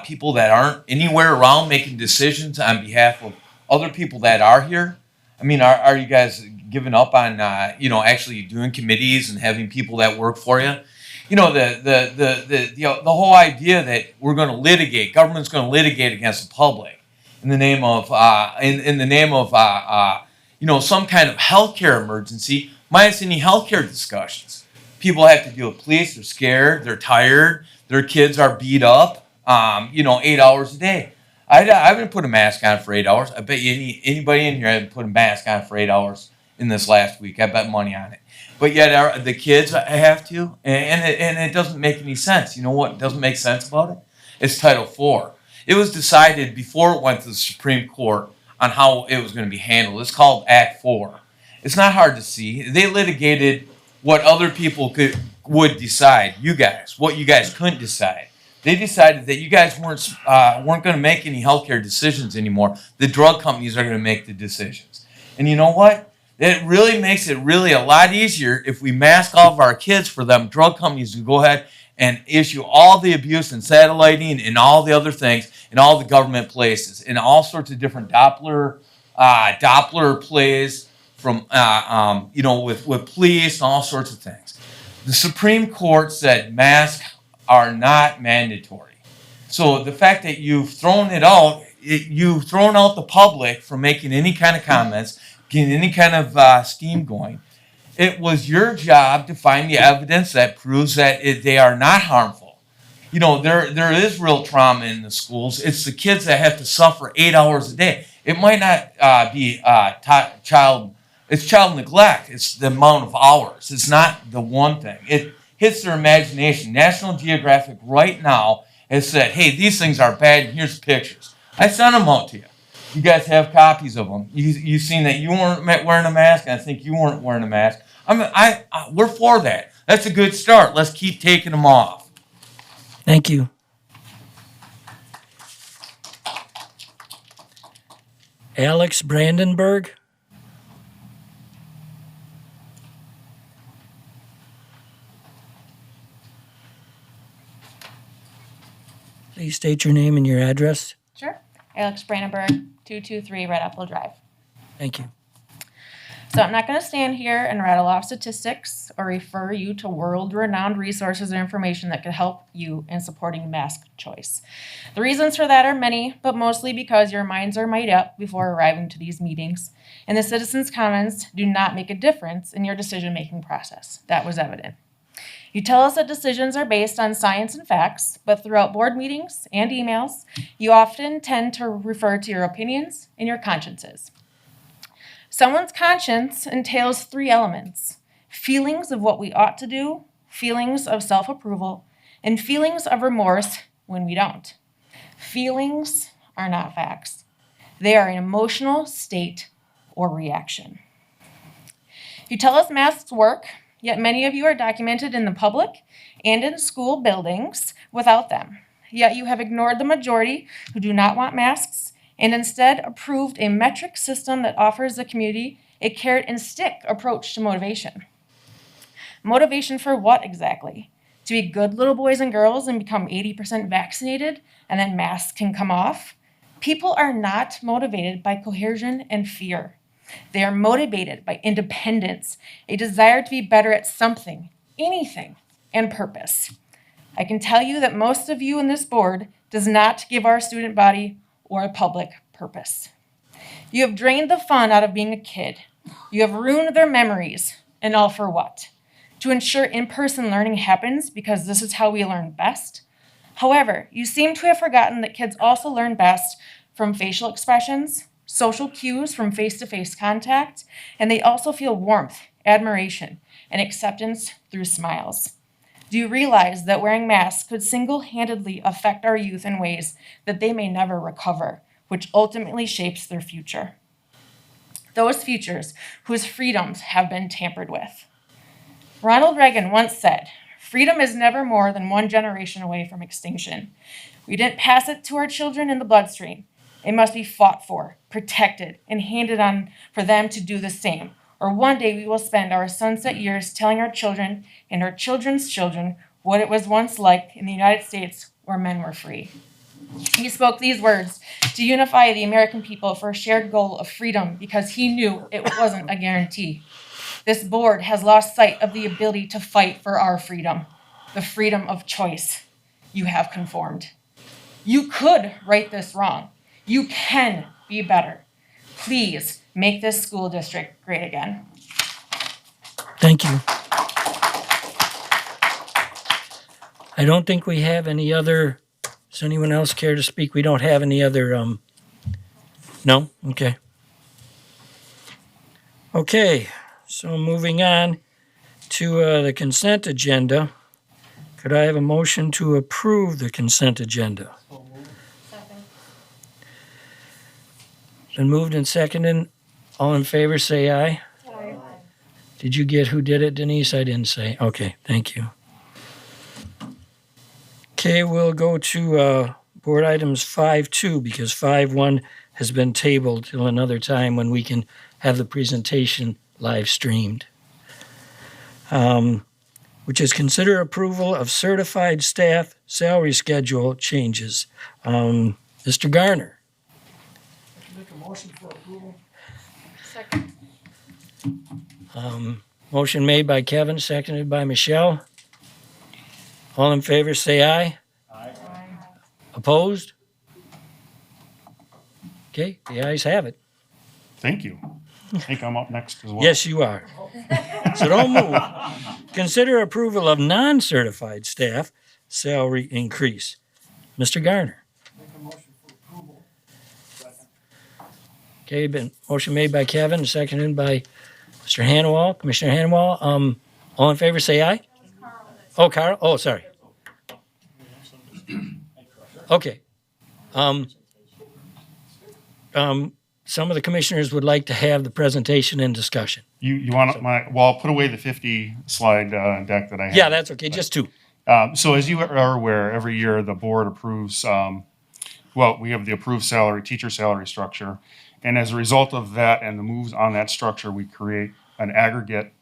Speaker 5: people that aren't anywhere around making decisions on behalf of other people that are here? I mean, are you guys giving up on you know, actually doing committees and having people that work for you? You know, the whole idea that we're going to litigate, government's going to litigate against the public in the name of in the name of you know, some kind of healthcare emergency, minus any healthcare discussions. People have to deal with police. They're scared. They're tired. Their kids are beat up. You know, 8 hours a day. I haven't put a mask on for 8 hours. I bet you anybody in here hasn't put a mask on for 8 hours in this last week. I bet money on it. But yet the kids have to, and it doesn't make any sense. You know what doesn't make sense about it? It's Title IV. It was decided before it went to the Supreme Court on how it was going to be handled. It's called Act 4. It's not hard to see. They litigated what other people would decide. You guys, what you guys couldn't decide. They decided that you guys weren't going to make any healthcare decisions anymore. The drug companies are going to make the decisions. And you know what? It really makes it really a lot easier if we mask all of our kids for them drug companies to go ahead and issue all the abuse and satelliting and all the other things in all the government places and all sorts of different Doppler plays from you know, with police and all sorts of things. The Supreme Court said masks are not mandatory. So the fact that you've thrown it out, you've thrown out the public from making any kind of comments, getting any kind of steam going. It was your job to find the evidence that proves that they are not harmful. You know, there is real trauma in the schools. It's the kids that have to suffer 8 hours a day. It might not be child neglect. It's the amount of hours. It's not the one thing. It hits their imagination. National Geographic right now has said, hey, these things are bad, and here's pictures. I sent them out to you. You guys have copies of them. You've seen that you weren't wearing a mask, and I think you weren't wearing a mask. We're for that. That's a good start. Let's keep taking them off.
Speaker 1: Thank you. Alex Brandenburg. Please state your name and your address.
Speaker 14: Sure. Alex Brandenburg, 223 Red Apple Drive.
Speaker 1: Thank you.
Speaker 14: So I'm not going to stand here and rattle off statistics or refer you to world-renowned resources or information that could help you in supporting mask choice. The reasons for that are many, but mostly because your minds are made up before arriving to these meetings, and the citizens' comments do not make a difference in your decision-making process. That was evident. You tell us that decisions are based on science and facts, but throughout board meetings and emails, you often tend to refer to your opinions and your consciences. Someone's conscience entails 3 elements: feelings of what we ought to do, feelings of self-approval, and feelings of remorse when we don't. Feelings are not facts. They are an emotional state or reaction. You tell us masks work, yet many of you are documented in the public and in school buildings without them. Yet you have ignored the majority who do not want masks and instead approved a metric system that offers the community a carrot and stick approach to motivation. Motivation for what exactly? To be good little boys and girls and become 80% vaccinated and then masks can come off? People are not motivated by coercion and fear. They are motivated by independence, a desire to be better at something, anything, and purpose. I can tell you that most of you in this board does not give our student body or a public purpose. You have drained the fun out of being a kid. You have ruined their memories, and all for what? To ensure in-person learning happens because this is how we learn best. However, you seem to have forgotten that kids also learn best from facial expressions, social cues from face-to-face contact, and they also feel warmth, admiration, and acceptance through smiles. Do you realize that wearing masks could single-handedly affect our youth in ways that they may never recover, which ultimately shapes their future? Those futures whose freedoms have been tampered with. Ronald Reagan once said, "Freedom is never more than one generation away from extinction. We didn't pass it to our children in the bloodstream. It must be fought for, protected, and handed on for them to do the same. Or one day we will spend our sunset years telling our children and our children's children what it was once like in the United States where men were free." He spoke these words to unify the American people for a shared goal of freedom because he knew it wasn't a guarantee. This board has lost sight of the ability to fight for our freedom, the freedom of choice. You have conformed. You could right this wrong. You can be better. Please make this school district great again.
Speaker 1: Thank you. I don't think we have any other, does anyone else care to speak? We don't have any other, no? Okay. Okay, so moving on to the consent agenda. Could I have a motion to approve the consent agenda? Been moved and seconded. All in favor, say aye. Aye. Did you get who did it, Denise? I didn't say. Okay, thank you. Okay, we'll go to board items 5.2 because 5.1 has been tabled till another time when we can have the presentation live streamed. Which is consider approval of certified staff salary schedule changes. Mr. Garner.
Speaker 2: Make a motion for approval.
Speaker 14: Second.
Speaker 1: Motion made by Kevin, seconded by Michelle. All in favor, say aye. Aye. Opposed? Okay, the ayes have it.
Speaker 15: Thank you. I think I'm up next as well.
Speaker 1: Yes, you are. So don't move. Consider approval of non-certified staff salary increase. Mr. Garner.
Speaker 2: Make a motion for approval. Second.
Speaker 1: Okay, been motion made by Kevin, seconded by Mr. Hanwell. Commissioner Hanwell, all in favor, say aye. Oh, Carl. Oh, sorry. Okay. Some of the commissioners would like to have the presentation and discussion.
Speaker 15: You want my, well, I'll put away the 50 slide deck that I have.
Speaker 1: Yeah, that's okay. Just two.
Speaker 15: So as you are aware, every year the board approves, we have the approved salary, teacher salary structure. And as a result of that and the moves on that structure, we create an aggregate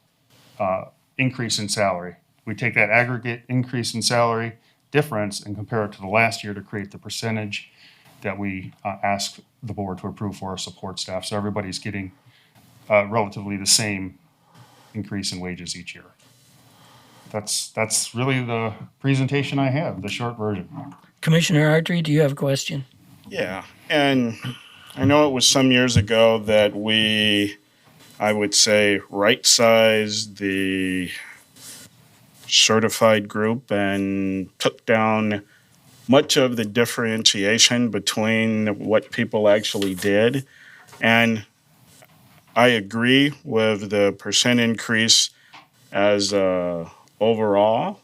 Speaker 15: increase in salary. We take that aggregate increase in salary difference and compare it to the last year to create the percentage that we ask the board to approve for our support staff. So everybody's getting relatively the same increase in wages each year. That's really the presentation I have, the short version.
Speaker 1: Commissioner Artery, do you have a question?
Speaker 16: Yeah, and I know it was some years ago that we, I would say, right-sized the certified group and took down much of the differentiation between what people actually did. And I agree with the percent increase as overall,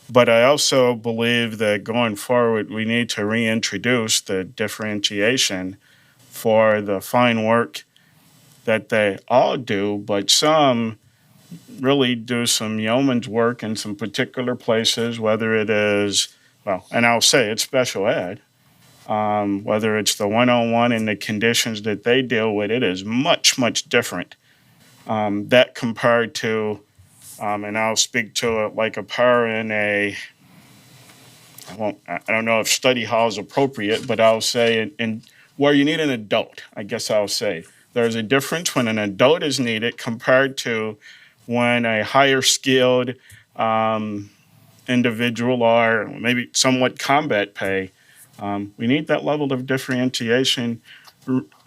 Speaker 16: But I also believe that going forward, we need to reintroduce the differentiation for the fine work that they all do, but some really do some yeoman's work in some particular places, whether it is, well, and I'll say it's special ed, whether it's the 101 and the conditions that they deal with, it is much, much different. That compared to, and I'll speak to it like a par in a, I don't know if study hall is appropriate, but I'll say in where you need an adult, I guess I'll say. There's a difference when an adult is needed compared to when a higher skilled individual or maybe somewhat combat pay. We need that level of differentiation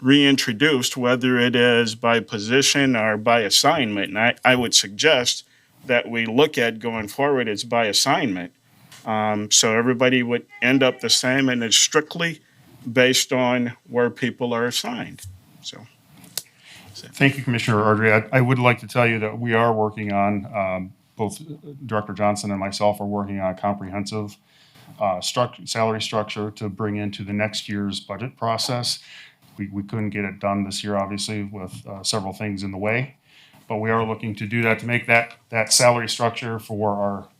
Speaker 16: reintroduced, whether it is by position or by assignment. And I would suggest that we look at going forward as by assignment. So everybody would end up the same, and it's strictly based on where people are assigned. So,
Speaker 15: Thank you, Commissioner Ardrey. I would like to tell you that we are working on, both Director Johnson and myself are working on a comprehensive salary structure to bring into the next year's budget process. We couldn't get it done this year, obviously, with several things in the way, but we are looking to do that to make that salary structure for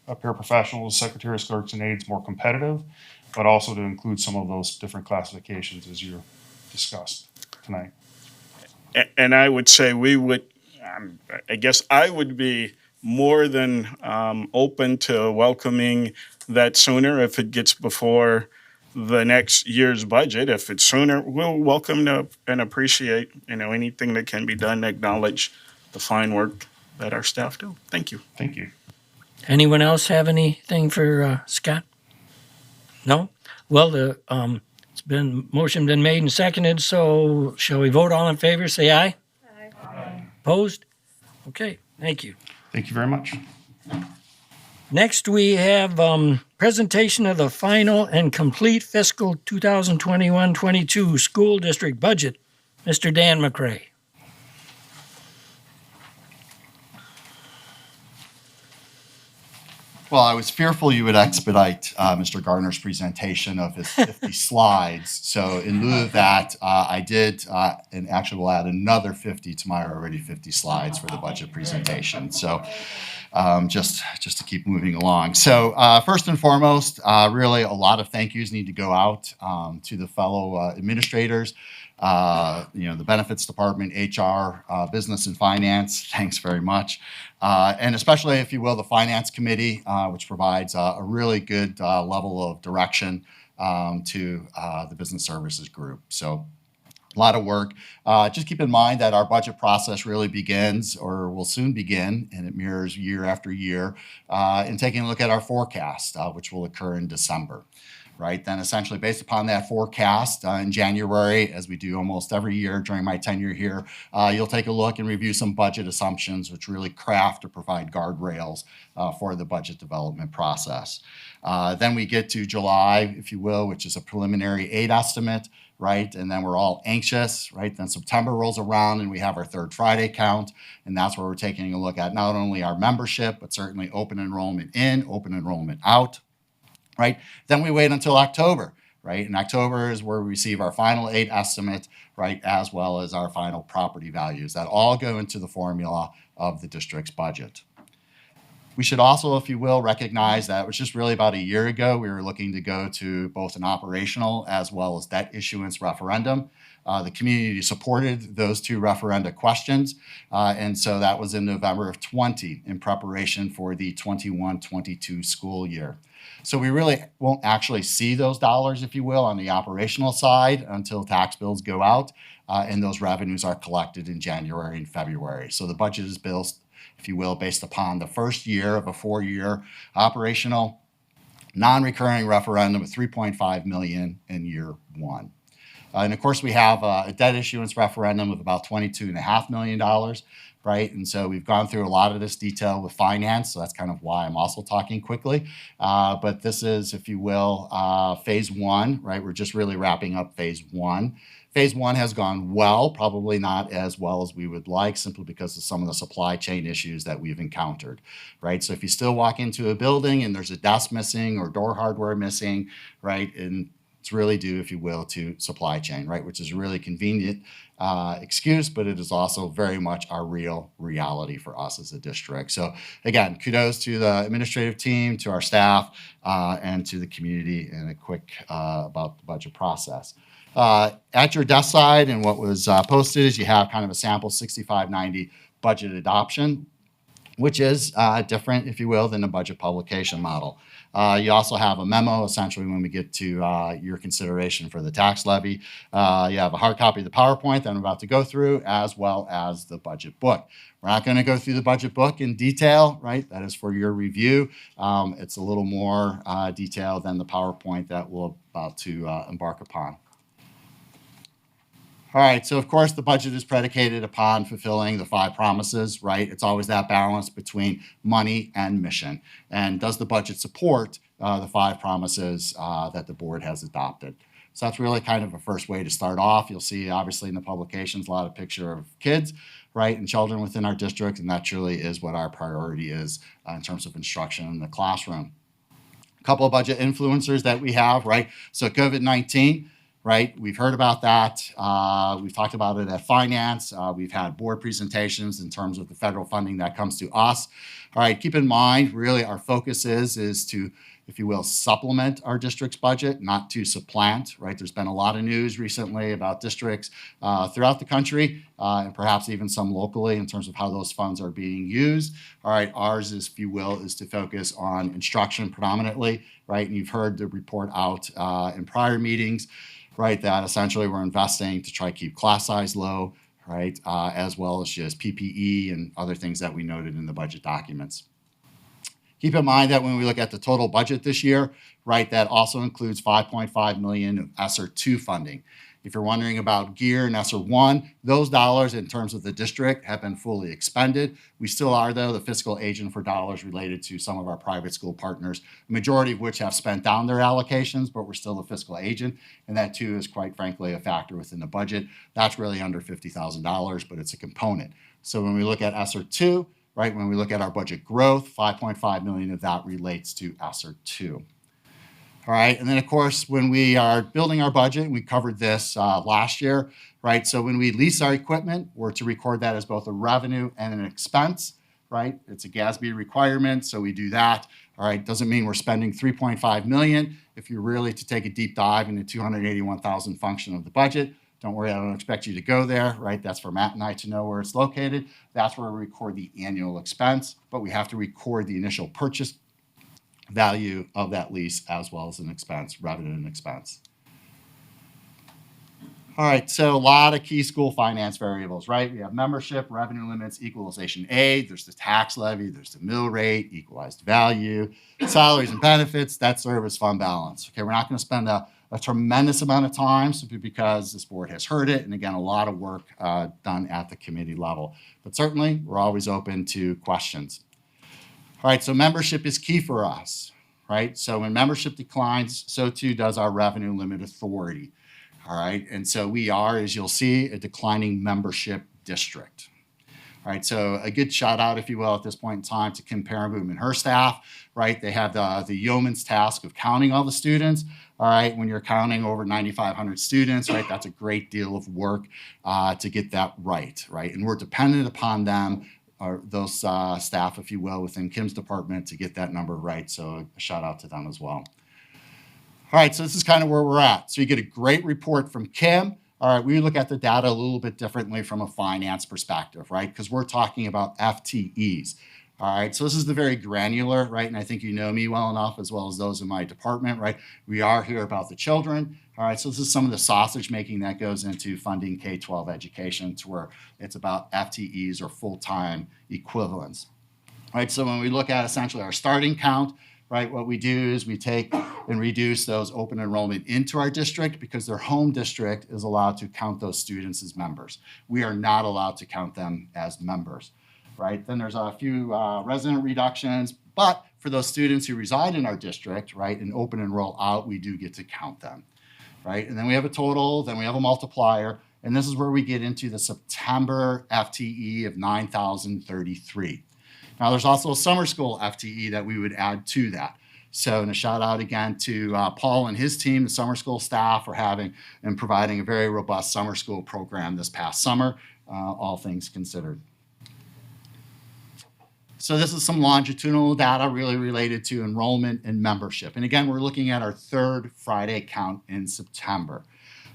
Speaker 15: our paraprofessionals, secretaries, clerks, and aides more competitive, but also to include some of those different classifications as you discussed tonight.
Speaker 16: and I would say we would, I guess I would be more than open to welcoming that sooner if it gets before the next year's budget. If it's sooner, we'll welcome to and appreciate, anything that can be done to acknowledge the fine work that our staff do. Thank you.
Speaker 15: Thank you.
Speaker 1: Anyone else have anything for Scott? No? Well, motion been made and seconded, so shall we vote? All in favor, say aye. Aye. Opposed? Okay, thank you.
Speaker 15: Thank you very much.
Speaker 1: Next, we have presentation of the final and complete fiscal 2021-22 school district budget. Mr. Dan McCray.
Speaker 17: Well, I was fearful you would expedite Mr. Gardner's presentation of his 50 slides. So in lieu of that, I did, and actually will add another 50 to my already 50 slides for the budget presentation. So just to keep moving along. So first and foremost, really a lot of thank yous need to go out to the fellow administrators, the benefits department, HR, business and finance. Thanks very much. And especially, if you will, the finance committee, which provides a really good level of direction to the business services group. So a lot of work. Just keep in mind that our budget process really begins, or will soon begin, and it mirrors year after year, in taking a look at our forecast, which will occur in December. Right, then essentially based upon that forecast in January, as we do almost every year during my tenure here, you'll take a look and review some budget assumptions, which really craft or provide guardrails for the budget development process. Then we get to July, if you will, which is a preliminary aid estimate, right? And then we're all anxious, right? Then September rolls around and we have our third Friday count, and that's where we're taking a look at not only our membership, but certainly open enrollment in, open enrollment out. Right? Then we wait until October, right? And October is where we receive our final aid estimate, right? As well as our final property values that all go into the formula of the district's budget. We should also, if you will, recognize that it was just really about a year ago, we were looking to go to both an operational as well as debt issuance referendum. The community supported those two referenda questions, and so that was in November of 20 in preparation for the 21-22 school year. So we really won't actually see those dollars, if you will, on the operational side until tax bills go out and those revenues are collected in January and February. So the budget is built, if you will, based upon the first year of a 4-year operational non-recurring referendum of $3.5 million in year one. And of course, we have a debt issuance referendum of about $22.5 million, right? And so we've gone through a lot of this detail with finance, so that's kind of why I'm also talking quickly. But this is, if you will, phase one, right? We're just really wrapping up phase one. Phase 1 has gone well, probably not as well as we would like, simply because of some of the supply chain issues that we've encountered, right? So if you still walk into a building and there's a desk missing or door hardware missing, right, and it's really due, if you will, to supply chain, right, which is a really convenient excuse, but it is also very much our real reality for us as a district. So again, kudos to the administrative team, to our staff, and to the community, and a quick about the budget process. At your desk side, and what was posted is you have kind of a sample 6590 budget adoption, which is different, if you will, than the budget publication model. You also have a memo, essentially, when we get to your consideration for the tax levy. You have a hard copy of the PowerPoint that I'm about to go through, as well as the budget book. We're not going to go through the budget book in detail, right? That is for your review. It's a little more detailed than the PowerPoint that we're about to embark upon. All right, so of course the budget is predicated upon fulfilling the 5 promises, right? It's always that balance between money and mission. And does the budget support the 5 promises that the board has adopted? So that's really kind of a first way to start off. You'll see, obviously, in the publications, a lot of picture of kids, right, and children within our district, and that truly is what our priority is in terms of instruction in the classroom. A couple of budget influencers that we have, right? So COVID-19, right? We've heard about that. We've talked about it at finance. We've had board presentations in terms of the federal funding that comes to us. All right, keep in mind, really our focus is to, if you will, supplement our district's budget, not to supplant, right? There's been a lot of news recently about districts throughout the country, and perhaps even some locally in terms of how those funds are being used. All right, ours is, if you will, is to focus on instruction predominantly, right? And you've heard the report out in prior meetings, right, that essentially we're investing to try to keep class size low, right, as well as just PPE and other things that we noted in the budget documents. Keep in mind that when we look at the total budget this year, right, that also includes $5.5 million of Esser 2 funding. If you're wondering about gear and Esser 1, those dollars in terms of the district have been fully expended. We still are, though, the fiscal agent for dollars related to some of our private school partners, the majority of which have spent down their allocations, but we're still the fiscal agent. And that, too, is quite frankly a factor within the budget. That's really under $50,000, but it's a component. So when we look at Esser 2, right, when we look at our budget growth, $5.5 million of that relates to Esser 2. All right, and then of course, when we are building our budget, we covered this last year, right? So when we lease our equipment, we're to record that as both a revenue and an expense, right? It's a GASB requirement, so we do that. All right, doesn't mean we're spending $3.5 million. If you're really to take a deep dive into 281,000 function of the budget, don't worry, I don't expect you to go there, right? That's for Matt and I to know where it's located. That's where we record the annual expense, but we have to record the initial purchase value of that lease as well as an expense, revenue and expense. All right, so a lot of key school finance variables, right? We have membership, revenue limits, equalization aid, there's the tax levy, there's the mill rate, equalized value, salaries and benefits, debt service, fund balance. Okay, we're not going to spend a tremendous amount of time simply because this board has heard it, and again, a lot of work done at the committee level. But certainly, we're always open to questions. All right, so membership is key for us, right? So when membership declines, so too does our revenue limit authority, all right? And so we are, as you'll see, a declining membership district. All right, so a good shout out, if you will, at this point in time to Kim Perenboom and her staff, right? They have the yeoman's task of counting all the students, all right? When you're counting over 9,500 students, right, that's a great deal of work to get that right, right? And we're dependent upon them, or those staff, if you will, within Kim's department to get that number right. So a shout out to them as well. All right, so this is kind of where we're at. So you get a great report from Kim. All right, we look at the data a little bit differently from a finance perspective, right? Because we're talking about FTEs. All right, so this is the very granular, right? And I think you know me well enough, as well as those in my department, right? We are here about the children. All right, so this is some of the sausage making that goes into funding K-12 education, to where it's about FTEs or full-time equivalents. All right, so when we look at essentially our starting count, right, what we do is we take and reduce those open enrollment into our district, because their home district is allowed to count those students as members. We are not allowed to count them as members, right? Then there's a few resident reductions, but for those students who reside in our district, right, and open enroll out, we do get to count them. right? And then we have a total, then we have a multiplier, and this is where we get into the September FTE of 9,033. Now, there's also a summer school FTE that we would add to that. So, and a shout out again to Paul and his team, the summer school staff, for having and providing a very robust summer school program this past summer, all things considered. So this is some longitudinal data really related to enrollment and membership. And again, we're looking at our third Friday count in September.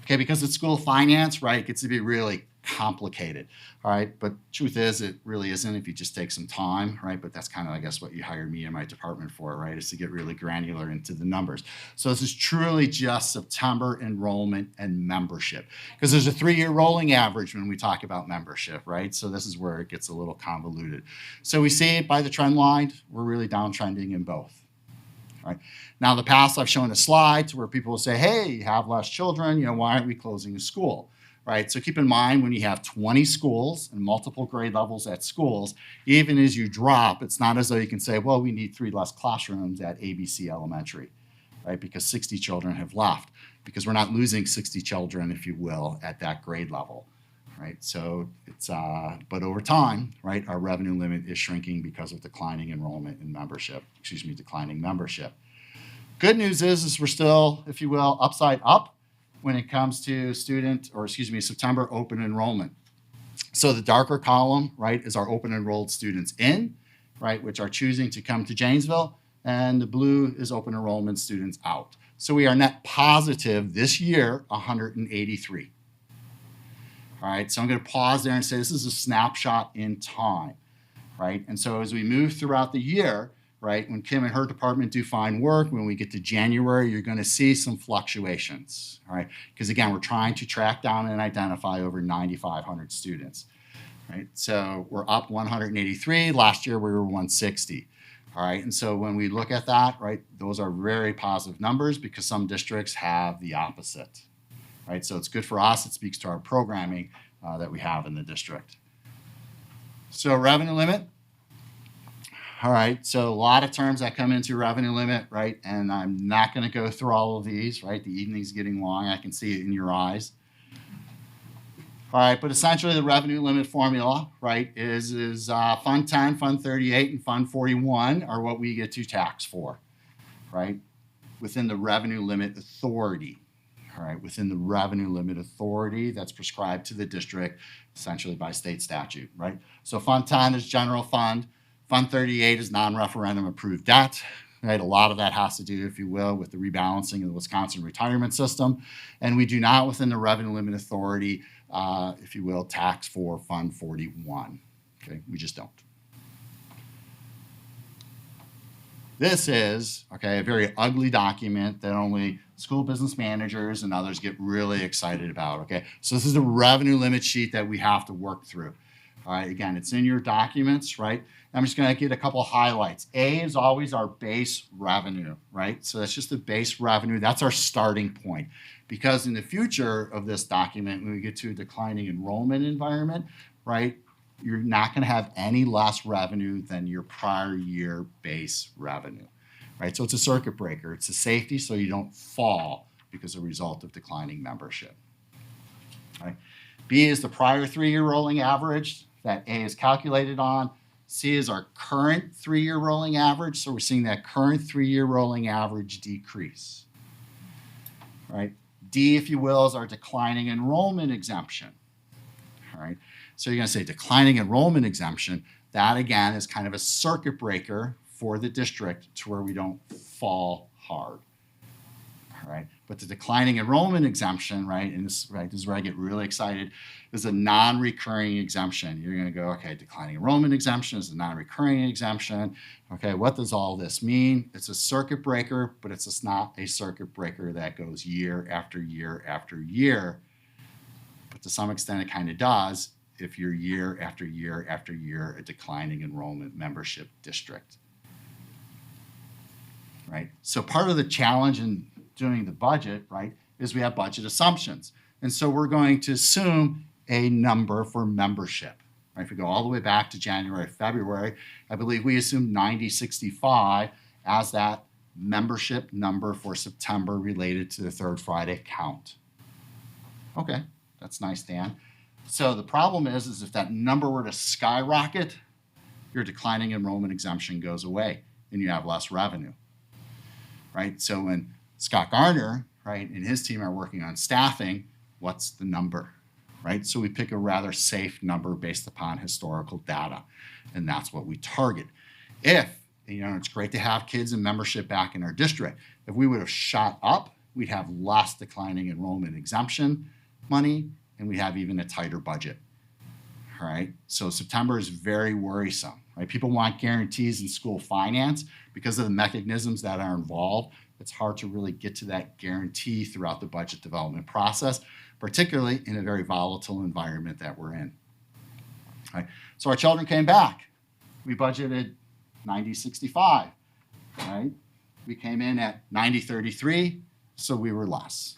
Speaker 17: Okay, because it's school finance, right, it gets to be really complicated, all right? But truth is, it really isn't if you just take some time, right? But that's kind of, I guess, what you hired me and my department for, right, is to get really granular into the numbers. So this is truly just September enrollment and membership, because there's a 3-year rolling average when we talk about membership, right? So this is where it gets a little convoluted. So we see it by the trend line, we're really downtrending in both. Right. Now, in the past, I've shown a slide to where people will say, hey, you have less children, you know, why aren't we closing a school? Right. So keep in mind, when you have 20 schools and multiple grade levels at schools, even as you drop, it's not as though you can say, well, we need 3 less classrooms at ABC Elementary, right? Because 60 children have left, because we're not losing 60 children, if you will, at that grade level. Right. So it's, but over time, right, our revenue limit is shrinking because of declining enrollment and membership, declining membership. Good news is we're still, if you will, upside up when it comes to September open enrollment. So the darker column, right, is our open enrolled students in, right, which are choosing to come to Janesville, and the blue is open enrollment students out. So we are net positive this year, 183. All right, so I'm going to pause there and say this is a snapshot in time, right? And so as we move throughout the year, right, when Kim and her department do fine work, when we get to January, you're going to see some fluctuations, all right? Because again, we're trying to track down and identify over 9,500 students, right? So we're up 183. Last year, we were 160. All right, and so when we look at that, right, those are very positive numbers because some districts have the opposite. Right, so it's good for us. It speaks to our programming that we have in the district. So revenue limit. All right, so a lot of terms that come into revenue limit, right? And I'm not going to go through all of these, right? The evening's getting long. I can see it in your eyes. All right, but essentially the revenue limit formula, right, is Fund 10, Fund 38, and Fund 41 are what we get to tax for, right? Within the revenue limit authority. All right, within the revenue limit authority that's prescribed to the district, essentially by state statute, right? So Fund 10 is general fund. Fund 38 is non-referendum approved debt, right? A lot of that has to do, if you will, with the rebalancing of the Wisconsin retirement system. And we do not, within the revenue limit authority, if you will, tax for Fund 41, okay? We just don't. This is, okay, a very ugly document that only school business managers and others get really excited about, okay? So this is the revenue limit sheet that we have to work through. All right, again, it's in your documents, right? I'm just gonna get a couple highlights. A is always our base revenue, right? So that's just the base revenue, that's our starting point. Because in the future of this document, when we get to a declining enrollment environment, right, you're not gonna have any less revenue than your prior year base revenue. Right, so it's a circuit breaker. It's a safety so you don't fall because of a result of declining membership. Right. B is the prior 3-year rolling average that A is calculated on. C is our current 3-year rolling average. So we're seeing that current 3-year rolling average decrease. Right. D, if you will, is our declining enrollment exemption. All right. So you're going to say declining enrollment exemption. That again is kind of a circuit breaker for the district to where we don't fall hard, all right? But the declining enrollment exemption, right, and this is where I get really excited, is a non-recurring exemption. You're gonna go, okay, declining enrollment exemption is a non-recurring exemption. Okay, what does all this mean? It's a circuit breaker, but it's just not a circuit breaker that goes year after year after year. But to some extent it kind of does if you're year after year after year a declining enrollment membership district. Right? So part of the challenge in doing the budget, right, is we have budget assumptions. And so we're going to assume a number for membership. Right? If we go all the way back to January, February, I believe we assumed 9065 as that membership number for September related to the third Friday count. Okay, that's nice, Dan. So the problem is if that number were to skyrocket, your declining enrollment exemption goes away and you have less revenue, right? So when Scott Garner, right, and his team are working on staffing, what's the number, right? So we pick a rather safe number based upon historical data, and that's what we target. If, it's great to have kids and membership back in our district. If we would have shot up, we'd have less declining enrollment exemption money, and we have even a tighter budget. All right, so September is very worrisome, right? People want guarantees in school finance because of the mechanisms that are involved. It's hard to really get to that guarantee throughout the budget development process, particularly in a very volatile environment that we're in. All right, so our children came back. We budgeted 90-65, right? We came in at 90-33, so we were less.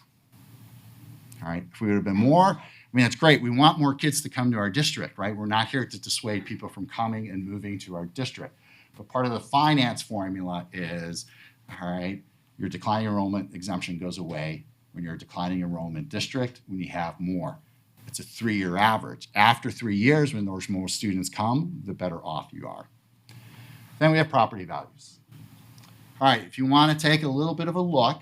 Speaker 17: All right, if we would have been more, it's great. We want more kids to come to our district, right? We're not here to dissuade people from coming and moving to our district. But part of the finance formula is, all right, your declining enrollment exemption goes away when you're a declining enrollment district, when you have more. It's a 3-year average. After 3 years, when those more students come, the better off you are. Then we have property values. All right, if you want to take a little bit of a look,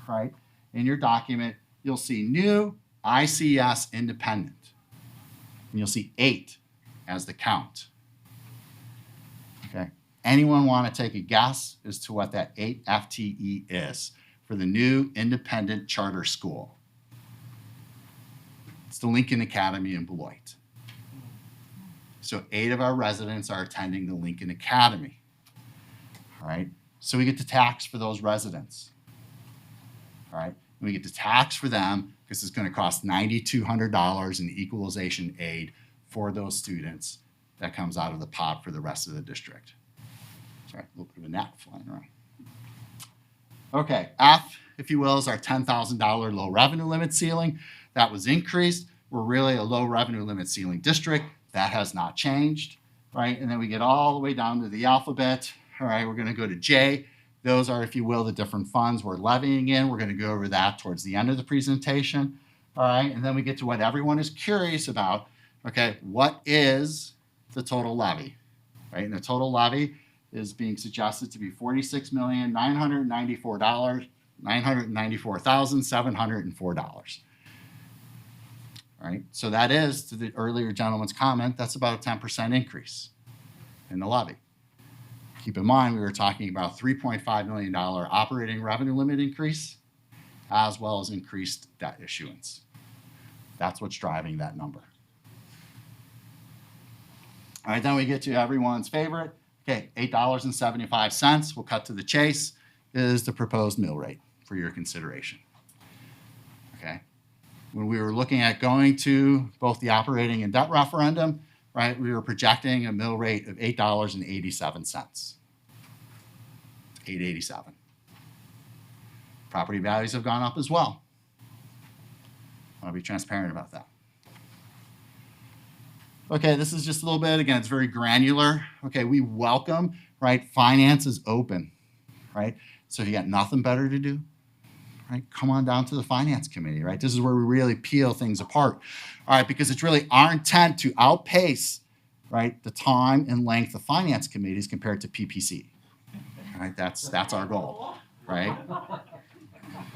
Speaker 17: right, in your document, you'll see new ICS independent. And you'll see 8 as the count. Okay. Anyone want to take a guess as to what that 8 FTE is for the new independent charter school? It's the Lincoln Academy in Beloit. So 8 of our residents are attending the Lincoln Academy. All right. So we get to tax for those residents. All right. And we get to tax for them because it's going to cost $9,200 in equalization aid for those students that comes out of the pot for the rest of the district. Sorry, a little bit of a gnat flying around. Okay, F, if you will, is our $10,000 low revenue limit ceiling. That was increased. We're really a low revenue limit ceiling district. That has not changed, right? And then we get all the way down to the alphabet. All right, we're going to go to J. Those are, if you will, the different funds we're levying in. We're going to go over that towards the end of the presentation. All right, and then we get to what everyone is curious about. Okay, what is the total levy? Right, and the total levy is being suggested to be $46,994,704. All right, so that is, to the earlier gentleman's comment, that's about a 10% increase in the levy. Keep in mind, we were talking about $3.5 million operating revenue limit increase, as well as increased debt issuance. That's what's driving that number. All right, then we get to everyone's favorite. Okay, $8.75, we'll cut to the chase, is the proposed mill rate for your consideration. Okay, when we were looking at going to both the operating and debt referendum, right, we were projecting a mill rate of $8.87. $8.87. Property values have gone up as well. I want to be transparent about that. Okay, this is just a little bit, again, it's very granular. Okay, we welcome, right, finance is open, right? So if you got nothing better to do, right, come on down to the finance committee, right? This is where we really peel things apart, all right, because it's really our intent to outpace, right, the time and length of finance committees compared to PPC. Right, that's our goal, right?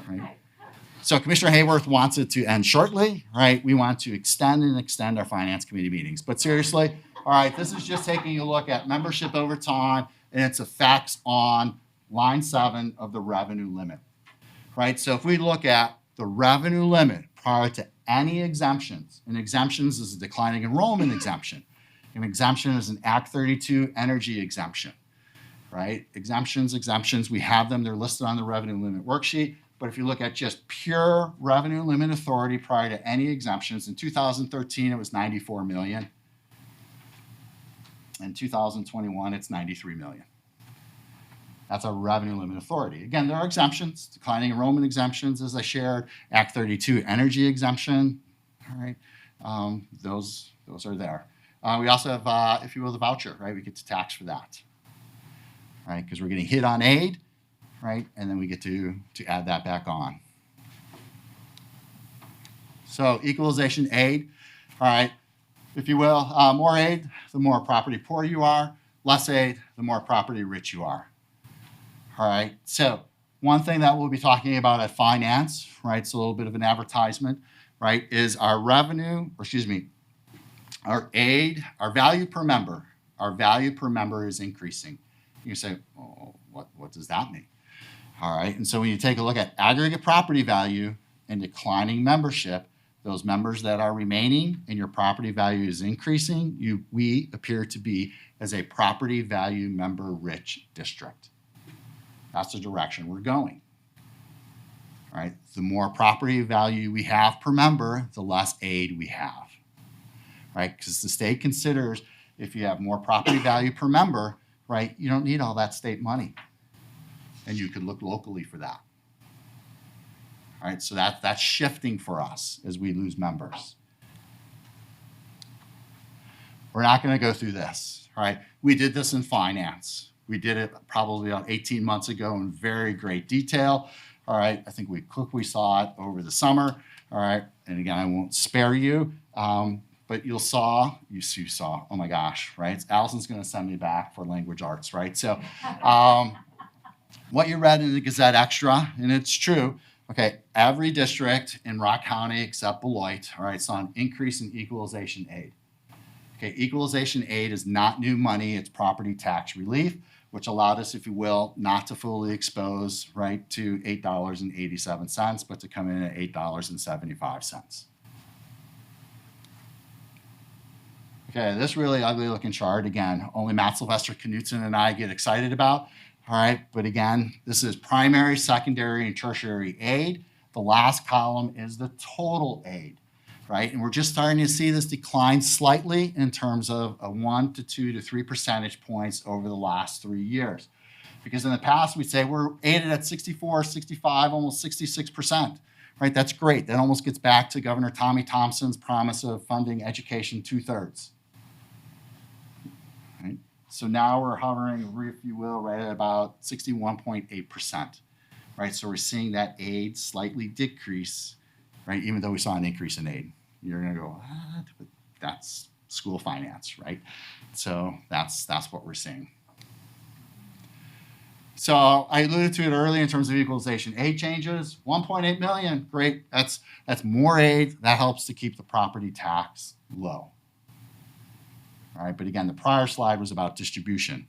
Speaker 17: Right. So Commissioner Hayworth wants it to end shortly, right? We want to extend our finance committee meetings. But seriously, all right, this is just taking a look at membership over time and its effects on line 7 of the revenue limit, right? So if we look at the revenue limit prior to any exemptions, and exemptions is a declining enrollment exemption. An exemption is an Act 32 energy exemption, right? Exemptions, we have them, they're listed on the revenue limit worksheet. But if you look at just pure revenue limit authority prior to any exemptions, in 2013, it was 94 million. In 2021, it's 93 million. That's our revenue limit authority. Again, there are exemptions, declining enrollment exemptions, as I shared, Act 32 energy exemption, all right? Those are there. We also have, if you will, the voucher, right? We get to tax for that, right? Because we're getting hit on aid, right? And then we get to add that back on. So equalization aid, all right, if you will, more aid, the more property poor you are. Less aid, the more property rich you are. All right, so one thing that we'll be talking about at finance, right, so a little bit of an advertisement, right, is our revenue, or excuse me, our aid, our value per member is increasing. You say, oh, what does that mean? All right, and so when you take a look at aggregate property value and declining membership, those members that are remaining and your property value is increasing, we appear to be as a property value member rich district. That's the direction we're going. All right, the more property value we have per member, the less aid we have. Right, because the state considers if you have more property value per member, right, you don't need all that state money. And you could look locally for that. All right, so that's shifting for us as we lose members. We're not going to go through this. All right, we did this in finance. We did it probably about 18 months ago in very great detail. All right, I think we saw it over the summer. All right, and again, I won't spare you, but you saw, oh my gosh, right? Allison's going to send me back for language arts, right? So what you read in the Gazette Extra, and it's true, okay, every district in Rock County except Beloit, all right, saw an increase in equalization aid. Okay, equalization aid is not new money, it's property tax relief, which allowed us, if you will, not to fully expose, right, to $8.87, but to come in at $8.75. Okay, this really ugly looking chart, again, only Matt Sylvester Knutson and I get excited about. All right, but again, this is primary, secondary, and tertiary aid. The last column is the total aid, right? And we're just starting to see this decline slightly in terms of a 1 to 2 to 3 percentage points over the last 3 years. Because in the past, we'd say we're aided at 64, 65, almost 66%, right? That's great. That almost gets back to Governor Tommy Thompson's promise of funding education 2/3. Right? So now we're hovering, if you will, right at about 61.8%, right? So we're seeing that aid slightly decrease, right? Even though we saw an increase in aid. You're gonna go, what? But that's school finance, right? So that's what we're seeing. So I alluded to it earlier in terms of equalization aid changes, 1.8 million, great. That's more aid. That helps to keep the property tax low. All right, but again, the prior slide was about distribution.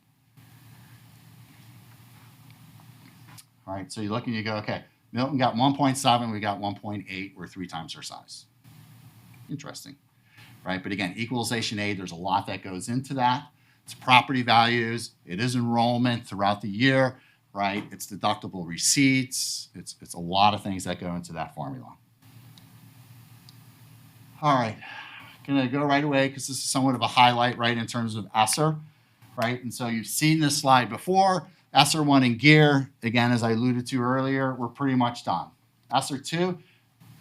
Speaker 17: All right, so you look and you go, okay, Milton got 1.7, we got 1.8, we're 3 times our size. Interesting, right? But again, equalization aid, there's a lot that goes into that. It's property values, it is enrollment throughout the year, right? It's deductible receipts, it's a lot of things that go into that formula. All right. Going to go right away because this is somewhat of a highlight, right, in terms of Esser, right? And so you've seen this slide before. Esser 1 in gear, again, as I alluded to earlier, we're pretty much done. Esser 2,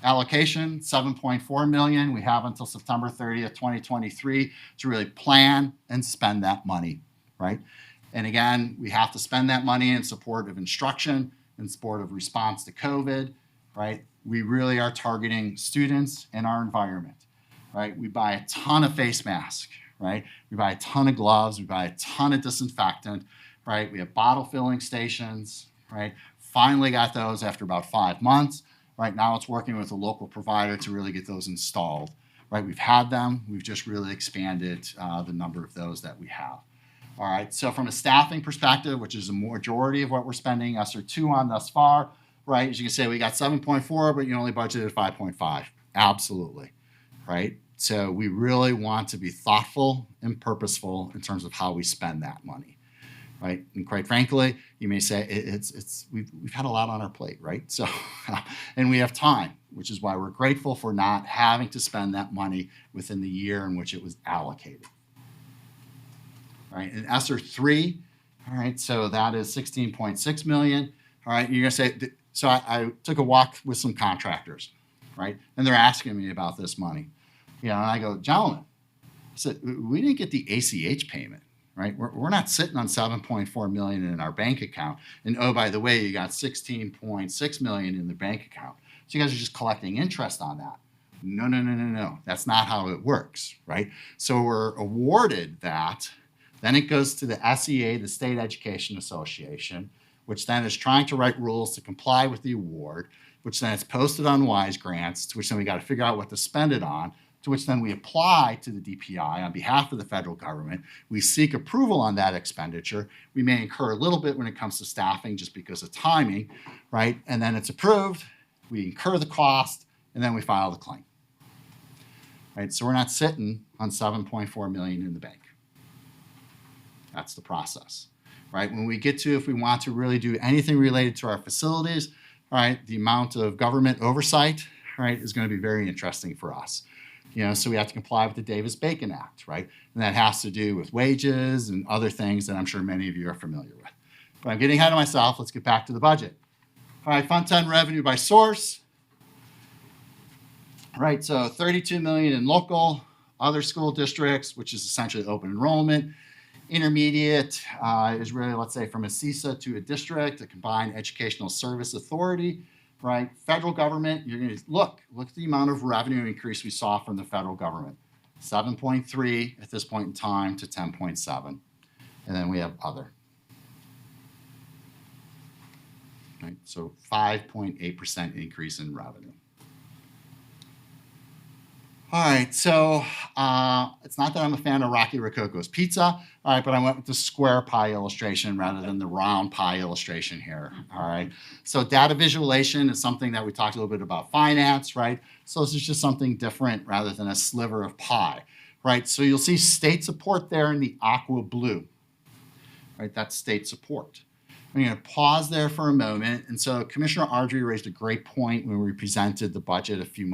Speaker 17: allocation, $7.4 million. We have until September 30th, 2023 to really plan and spend that money, right? And again, we have to spend that money in support of instruction, in support of response to COVID, right? We really are targeting students and our environment. Right? We buy a ton of face masks, right? We buy a ton of gloves, we buy a ton of disinfectant, right? We have bottle filling stations, right? Finally got those after about 5 months. Right now it's working with a local provider to really get those installed, right? We've had them, we've just really expanded the number of those that we have. All right, so from a staffing perspective, which is a majority of what we're spending Esser 2 on thus far, right? As you can say, we got 7.4, but you only budgeted 5.5. Absolutely. Right? So we really want to be thoughtful and purposeful in terms of how we spend that money, right? And quite frankly, you may say we've had a lot on our plate, right? So, and we have time, which is why we're grateful for not having to spend that money within the year in which it was allocated. All right, and Esser 3, all right, so that is 16.6 million. All right, you're gonna say, so I took a walk with some contractors, right? And they're asking me about this money. You know, and I go, gentlemen, I said, we didn't get the ACH payment, right? We're not sitting on 7.4 million in our bank account. And oh, by the way, you got 16.6 million in the bank account. So you guys are just collecting interest on that. No, no, no, no, no. That's not how it works, right? So we're awarded that. Then it goes to the SEA, the State Education Association, which then is trying to write rules to comply with the award, which then it's posted on WISE grants, to which then we got to figure out what to spend it on, to which then we apply to the DPI on behalf of the federal government. We seek approval on that expenditure. We may incur a little bit when it comes to staffing just because of timing, right? And then it's approved, we incur the cost, and then we file the claim. Right? So we're not sitting on 7.4 million in the bank. That's the process, right? When we get to, if we want to really do anything related to our facilities, right, the amount of government oversight, right, is going to be very interesting for us. You know, so we have to comply with the Davis-Bacon Act, right? And that has to do with wages and other things that I'm sure many of you are familiar with. But I'm getting ahead of myself. Let's get back to the budget. All right, Fund 10 revenue by source. Right, so 32 million in local, other school districts, which is essentially open enrollment. Intermediate is really, let's say, from a CISA to a district, a combined educational service authority, right? Federal government, you're going to look at the amount of revenue increase we saw from the federal government. 7.3 at this point in time to 10.7. And then we have other. Right, so 5.8% increase in revenue. All right, so it's not that I'm a fan of Rocky Rococo's pizza, all right, but I went with the square pie illustration rather than the round pie illustration here, all right? So data visualization is something that we talked a little bit about finance, right? So this is just something different rather than a sliver of pie, right? So you'll see state support there in the aqua blue, right? That's state support. I'm going to pause there for a moment. And so Commissioner Ardrey raised a great point when we presented the budget a few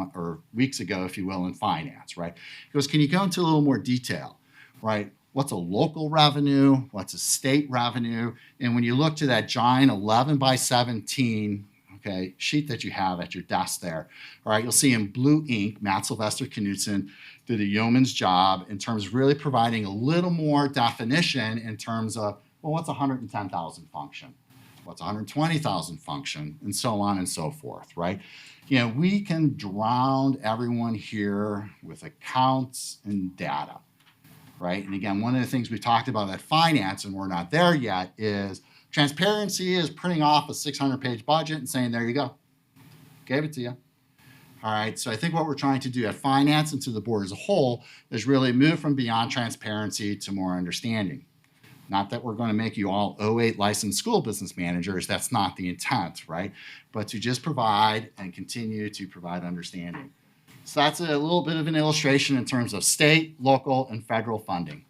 Speaker 17: weeks ago, if you will, in finance, right? He goes, can you go into a little more detail, right? What's a local revenue? What's a state revenue? And when you look to that giant 11 by 17, okay, sheet that you have at your desk there, all right, you'll see in blue ink, Matt Sylvester Knudsen did a yeoman's job in terms of really providing a little more definition in terms of, well, what's 110,000 function? What's 120,000 function? And so on and so forth, right? You know, we can drown everyone here with accounts and data, right? And again, one of the things we talked about at finance, and we're not there yet, is transparency is printing off a 600-page budget and saying, there you go, gave it to you. All right, so I think what we're trying to do at finance and to the board as a whole is really move from beyond transparency to more understanding. Not that we're going to make you all 08 licensed school business managers. That's not the intent, right? But to just provide and continue to provide understanding. So that's a little bit of an illustration in terms of state, local, and federal funding.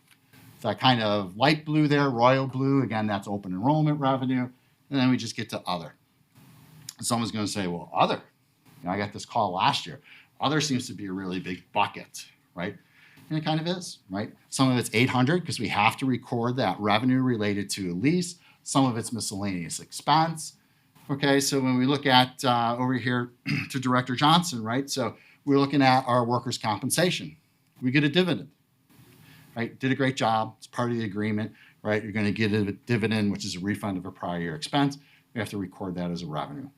Speaker 17: So that kind of light blue there, royal blue, again, that's open enrollment revenue. And then we just get to other. Someone's going to say, well, other. You know, I got this call last year. Other seems to be a really big bucket, right? And it kind of is, right? Some of it's 800 because we have to record that revenue related to a lease. Some of it's miscellaneous expense. Okay, so when we look at over here to Director Johnson, right? So we're looking at our workers' compensation. We get a dividend, right? Did a great job. It's part of the agreement, right? You're going to get a dividend, which is a refund of a prior year expense. We have to record that as a revenue,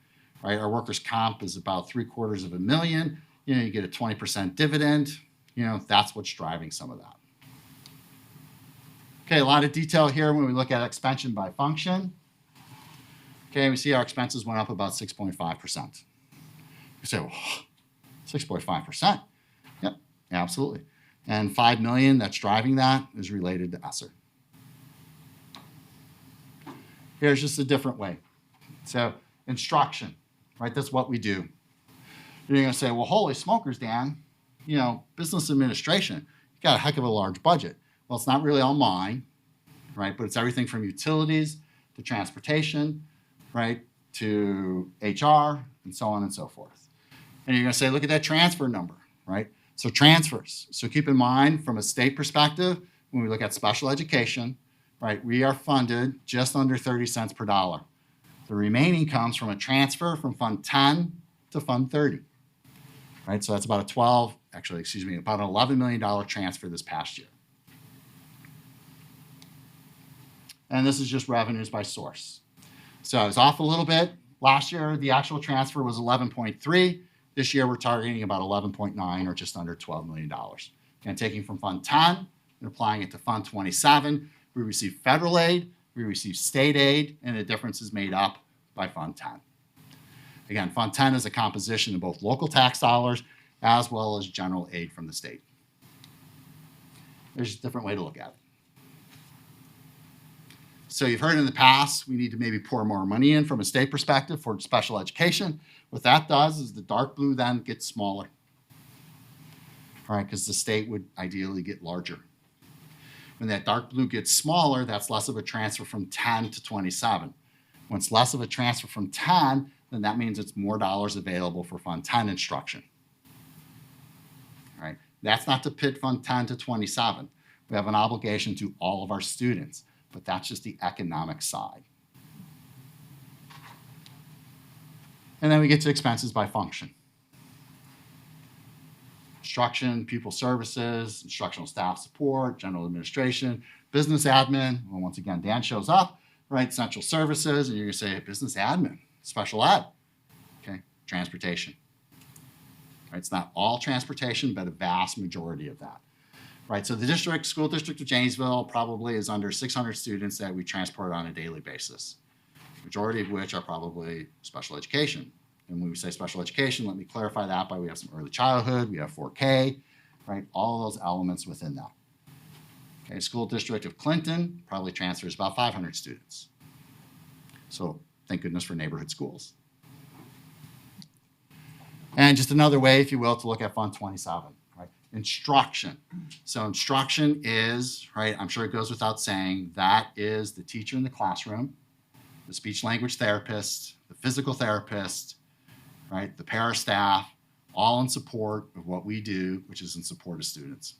Speaker 17: right? Our workers' comp is about $750,000. You know, you get a 20% dividend. You know, that's what's driving some of that. Okay, a lot of detail here when we look at expansion by function. Okay, we see our expenses went up about 6.5%. You say, well, 6.5%? Yep, absolutely. And $5 million that's driving that is related to Esser. Here's just a different way. So instruction, right? That's what we do. You're going to say, well, holy smokers, Dan. You know, business administration, you got a heck of a large budget. Well, it's not really all mine, right? But it's everything from utilities to transportation, right, to HR, and so on and so forth. And you're going to say, look at that transfer number, right? So transfers. So keep in mind, from a state perspective, when we look at special education, right, we are funded just under 30 cents per dollar. The remaining comes from a transfer from Fund 10 to Fund 30. Right, so that's about about an $11 million transfer this past year. And this is just revenues by source. So it's off a little bit. Last year, the actual transfer was 11.3. This year, we're targeting about 11.9 or just under $12 million. And taking from Fund 10 and applying it to Fund 27, we receive federal aid, we receive state aid, and the difference is made up by Fund 10. Again, Fund 10 is a composition of both local tax dollars as well as general aid from the state. There's a different way to look at it. So you've heard in the past, we need to maybe pour more money in from a state perspective for special education. What that does is the dark blue then gets smaller, right? Because the state would ideally get larger. When that dark blue gets smaller, that's less of a transfer from 10 to 27. When it's less of a transfer from 10, then that means it's more dollars available for Fund 10 instruction, right? That's not to pit Fund 10 to 27. We have an obligation to all of our students, but that's just the economic side. And then we get to expenses by function. Instruction, pupil services, instructional staff support, general administration, business admin. Well, once again, Dan shows up, right? Central services, and you're gonna say, hey, business admin, special ed, okay? Transportation, right? It's not all transportation, but a vast majority of that, right? So the School District of Janesville probably is under 600 students that we transport on a daily basis, majority of which are probably special education. And when we say special education, let me clarify that by we have some early childhood, we have 4K, right? All those elements within that. Okay, School District of Clinton probably transfers about 500 students. So thank goodness for neighborhood schools. And just another way, if you will, to look at Fund 27, right? Instruction. So instruction is, right, I'm sure it goes without saying, that is the teacher in the classroom, the speech language therapist, the physical therapist, right, the para staff, all in support of what we do, which is in support of students.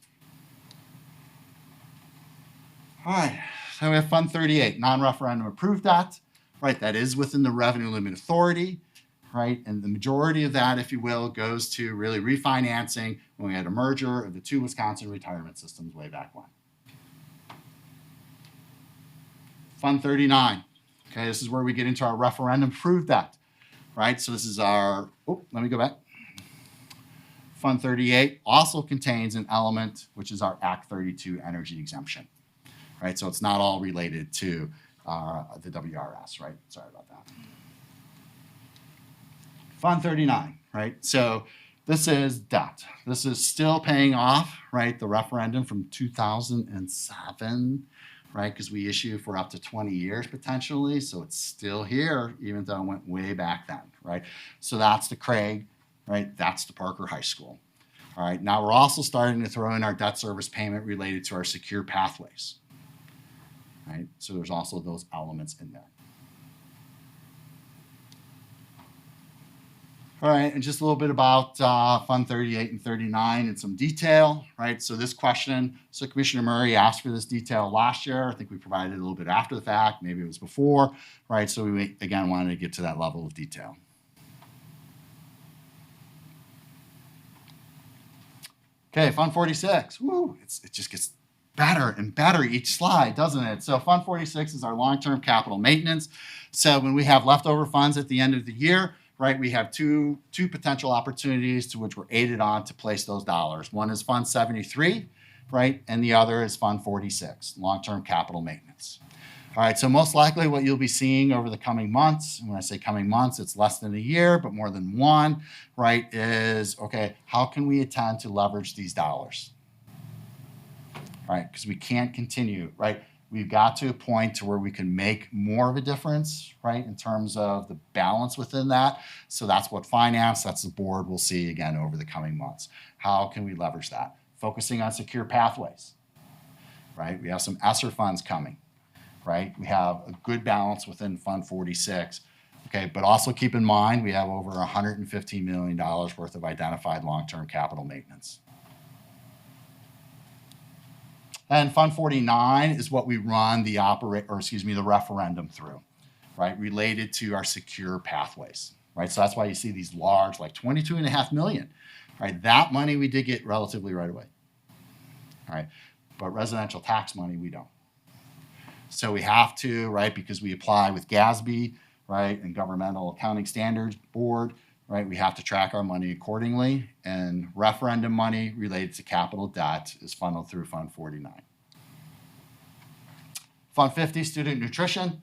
Speaker 17: All right, so we have Fund 38, non-referendum approved debt, right? That is within the revenue limit authority, right? And the majority of that, if you will, goes to really refinancing when we had a merger of the two Wisconsin retirement systems way back when. Fund 39, okay, this is where we get into our referendum approved debt, right? So this is our, let me go back. Fund 38 also contains an element, which is our Act 32 energy exemption, right? So it's not all related to the WRS, right? Sorry about that. Fund 39, right? So this is debt. This is still paying off, right? The referendum from 2007, right? Because we issue for up to 20 years potentially. So it's still here, even though it went way back then, right? So that's the Craig, right? That's the Parker High School. All right, now we're also starting to throw in our debt service payment related to our secure pathways, right? So there's also those elements in there. All right, and just a little bit about Fund 38 and 39 in some detail, right? So this question, so Commissioner Murray asked for this detail last year. I think we provided it a little bit after the fact, maybe it was before, right? So we, again, wanted to get to that level of detail. Okay, Fund 46, woo, it just gets better and better each slide, doesn't it? So Fund 46 is our long-term capital maintenance. So when we have leftover funds at the end of the year, right, we have two potential opportunities to which we're aided on to place those dollars. One is Fund 73, right, and the other is Fund 46, long-term capital maintenance. All right, so most likely what you'll be seeing over the coming months, and when I say coming months, it's less than a year, but more than one, right, is, okay, how can we intend to leverage these dollars? Right, because we can't continue, right? We've got to a point to where we can make more of a difference, right, in terms of the balance within that. So that's what finance, that's the board will see again over the coming months. How can we leverage that? Focusing on secure pathways, right? We have some Esser Funds coming, right? We have a good balance within Fund 46, okay? But also keep in mind, we have over $115 million worth of identified long-term capital maintenance. And Fund 49 is what we run the referendum through, right? Related to our secure pathways, right? So that's why you see these large, like $22.5 million, right? That money we did get relatively right away, all right? But residential tax money, we don't. So we have to, right, because we apply with GASB, right, and Governmental Accounting Standards Board, right, we have to track our money accordingly. And referendum money related to capital debt is funneled through Fund 49. Fund 50, student nutrition.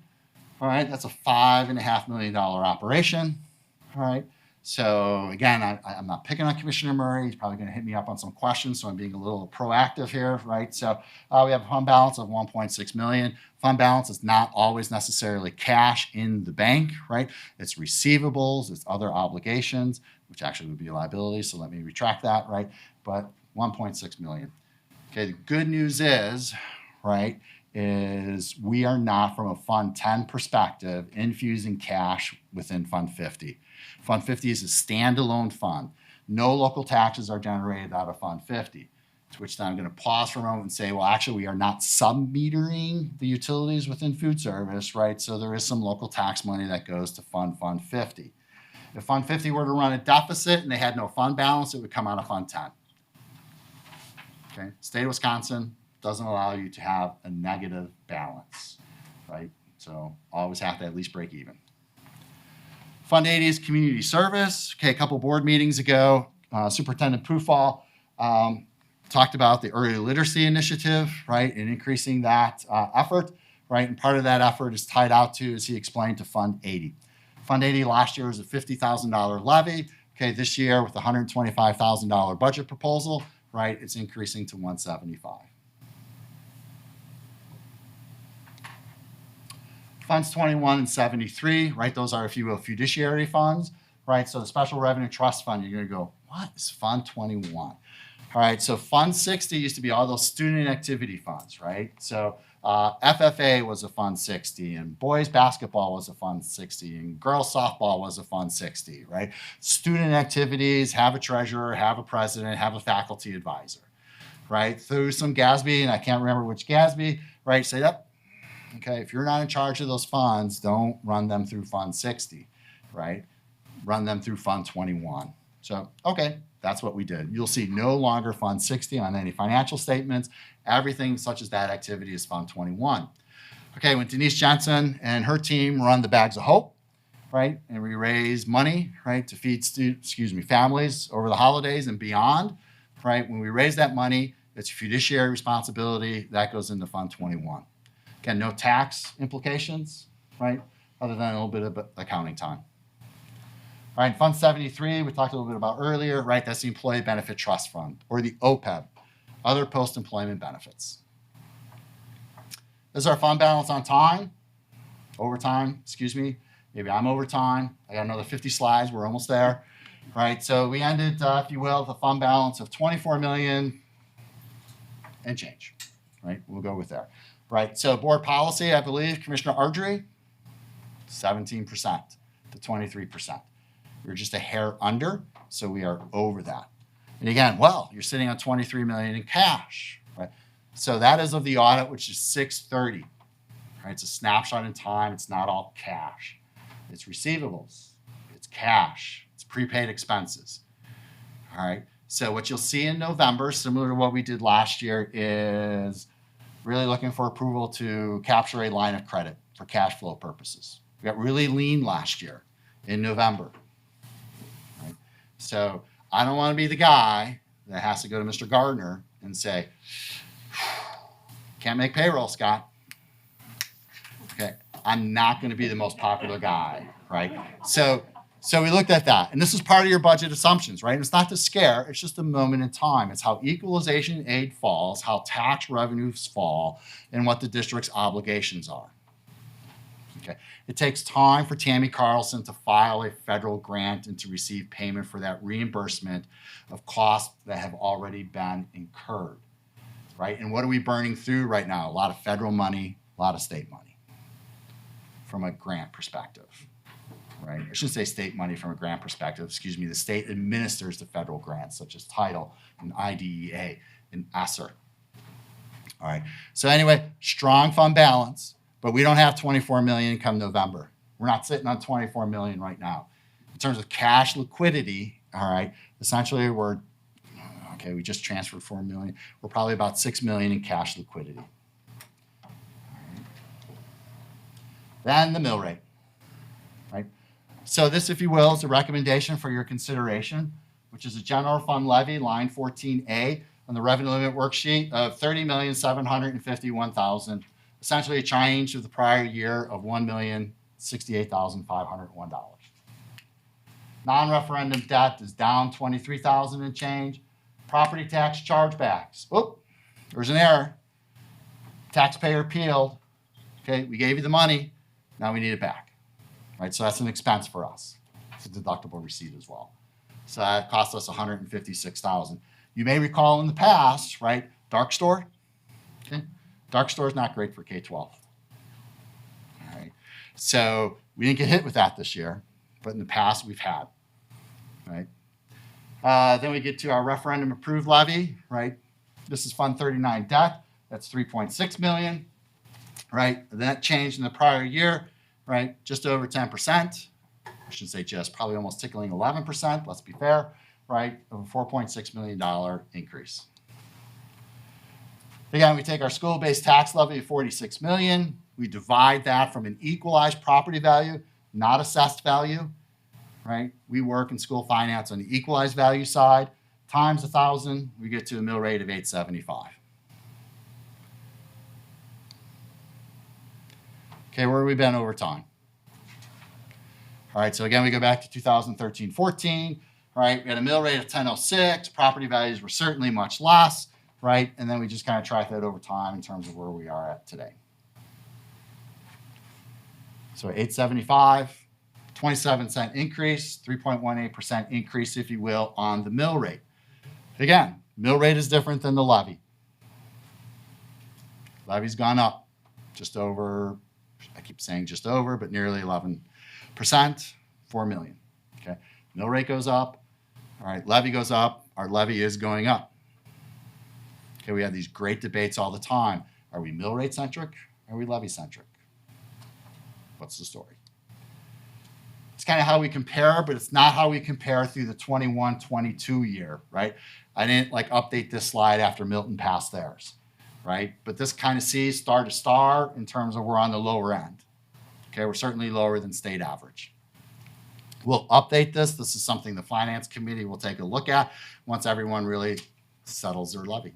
Speaker 17: All right, that's a $5.5 million operation. All right. So again, I'm not picking on Commissioner Murray. He's probably going to hit me up on some questions, so I'm being a little proactive here, right? So we have a fund balance of $1.6 million. Fund balance is not always necessarily cash in the bank, right? It's receivables, it's other obligations, which actually would be a liability. So let me retract that, right? But 1.6 million. Okay, the good news is, right, is we are not, from a Fund 10 perspective, infusing cash within Fund 50. Fund 50 is a standalone fund. No local taxes are generated out of Fund 50, to which then I'm going to pause for a moment and say, well, actually, we are not sub-metering the utilities within food service, right? So there is some local tax money that goes to Fund 50. If Fund 50 were to run a deficit and they had no fund balance, it would come out of Fund 10. Okay, state of Wisconsin doesn't allow you to have a negative balance, right? So always have to at least break even. Fund 80 is community service. Okay, a couple board meetings ago, Superintendent Pufall talked about the early literacy initiative, right, and increasing that effort, right? And part of that effort is tied out to, as he explained, to Fund 80. Fund 80 last year was a $50,000 levy. Okay, this year with a $125,000 budget proposal, right, it's increasing to $175,000. Funds 21 and 73, right? Those are, if you will, fiduciary funds, right? So the Special Revenue Trust Fund, you're going to go, what is Fund 21? All right, so Fund 60 used to be all those student activity funds, right? So FFA was a Fund 60, and boys basketball was a Fund 60, and girls softball was a Fund 60, right? Student activities have a treasurer, have a president, have a faculty advisor, right? Through some GASB, and I can't remember which GASB, right? Say, yep. Okay, if you're not in charge of those funds, don't run them through Fund 60, right? Run them through Fund 21. So, okay, that's what we did. You'll see no longer Fund 60 on any financial statements. Everything such as that activity is Fund 21. Okay, when Denise Jensen and her team run the Bags of Hope, right? And we raise money, right, to feed families over the holidays and beyond, right? When we raise that money, it's fiduciary responsibility. That goes into Fund 21. Again, no tax implications, right? Other than a little bit of accounting time. All right, Fund 73, we talked a little bit about earlier, right? That's the Employee Benefit Trust Fund, or the OPEB, Other Post-Employment Benefits. This is our fund balance on time, overtime, maybe I'm overtime. I got another 50 slides, we're almost there, right? So we ended, if you will, the fund balance of 24 million and change, right? We'll go with there. Right, so board policy, I believe, Commissioner Ardrey, 17% to 23%. We're just a hair under, so we are over that. And again, well, you're sitting on $23 million in cash, right? So that is of the audit, which is 6/30. Right, it's a snapshot in time. It's not all cash. It's receivables. It's cash. It's prepaid expenses. All right. So what you'll see in November, similar to what we did last year, is really looking for approval to capture a line of credit for cash flow purposes. We got really lean last year in November. Right? So I don't want to be the guy that has to go to Mr. Gardner and say, can't make payroll, Scott. Okay, I'm not going to be the most popular guy, right? So we looked at that, and this is part of your budget assumptions, right? It's not to scare, it's just a moment in time. It's how equalization aid falls, how tax revenues fall, and what the district's obligations are. Okay, it takes time for Tammy Carlson to file a federal grant and to receive payment for that reimbursement of costs that have already been incurred, right? And what are we burning through right now? A lot of federal money, a lot of state money from a grant perspective. Right? I shouldn't say state money from a grant perspective. The state administers the federal grants, such as Title and IDEA and Esser. All right. So anyway, strong fund balance, but we don't have 24 million come November. We're not sitting on 24 million right now. In terms of cash liquidity, all right, essentially we just transferred 4 million. We're probably about 6 million in cash liquidity. All right. Then the mill rate, right? So this, if you will, is a recommendation for your consideration, which is a general fund levy, line 14A on the revenue limit worksheet of $30,751,000, essentially a change of the prior year of $1,068,501. Non-referendum debt is down $23,000 and change. Property tax chargebacks. Oop, there's an error. Taxpayer appealed. Okay, we gave you the money. Now we need it back. Right, so that's an expense for us. It's a deductible receipt as well. So that cost us $156,000. You may recall in the past, right, dark store. Okay, dark store is not great for K-12. All right, so we didn't get hit with that this year, but in the past we've had. Right. Then we get to our referendum approved levy, right? This is Fund 39 debt. That's $3.6 million, right? That changed in the prior year, right? Just over 10%. I should say just, probably almost tickling 11%, let's be fair, right? Of a $4.6 million increase. Again, we take our school-based tax levy of $46 million. We divide that from an equalized property value, not assessed value. Right? We work in school finance on the equalized value side, times 1,000, we get to a mill rate of $875. Okay, where have we been over time? All right, so again, we go back to 2013-14, right? We had a mill rate of 1006, property values were certainly much less, right? And then we just kind of track that over time in terms of where we are at today. So 875. 27-cent increase, 3.18% increase, if you will, on the mill rate. Again, mill rate is different than the levy. Levy's gone up just over, I keep saying just over, but nearly 11%, $4 million. Okay, mill rate goes up. All right, levy goes up. Our levy is going up. Okay, we have these great debates all the time. Are we mill rate centric? Are we levy centric? What's the story? It's kind of how we compare, but it's not how we compare through the 21-22 year, right? I didn't like update this slide after Milton passed theirs, right? But this kind of sees star to star in terms of we're on the lower end. Okay, we're certainly lower than state average. We'll update this. This is something the Finance Committee will take a look at once everyone really settles their levy.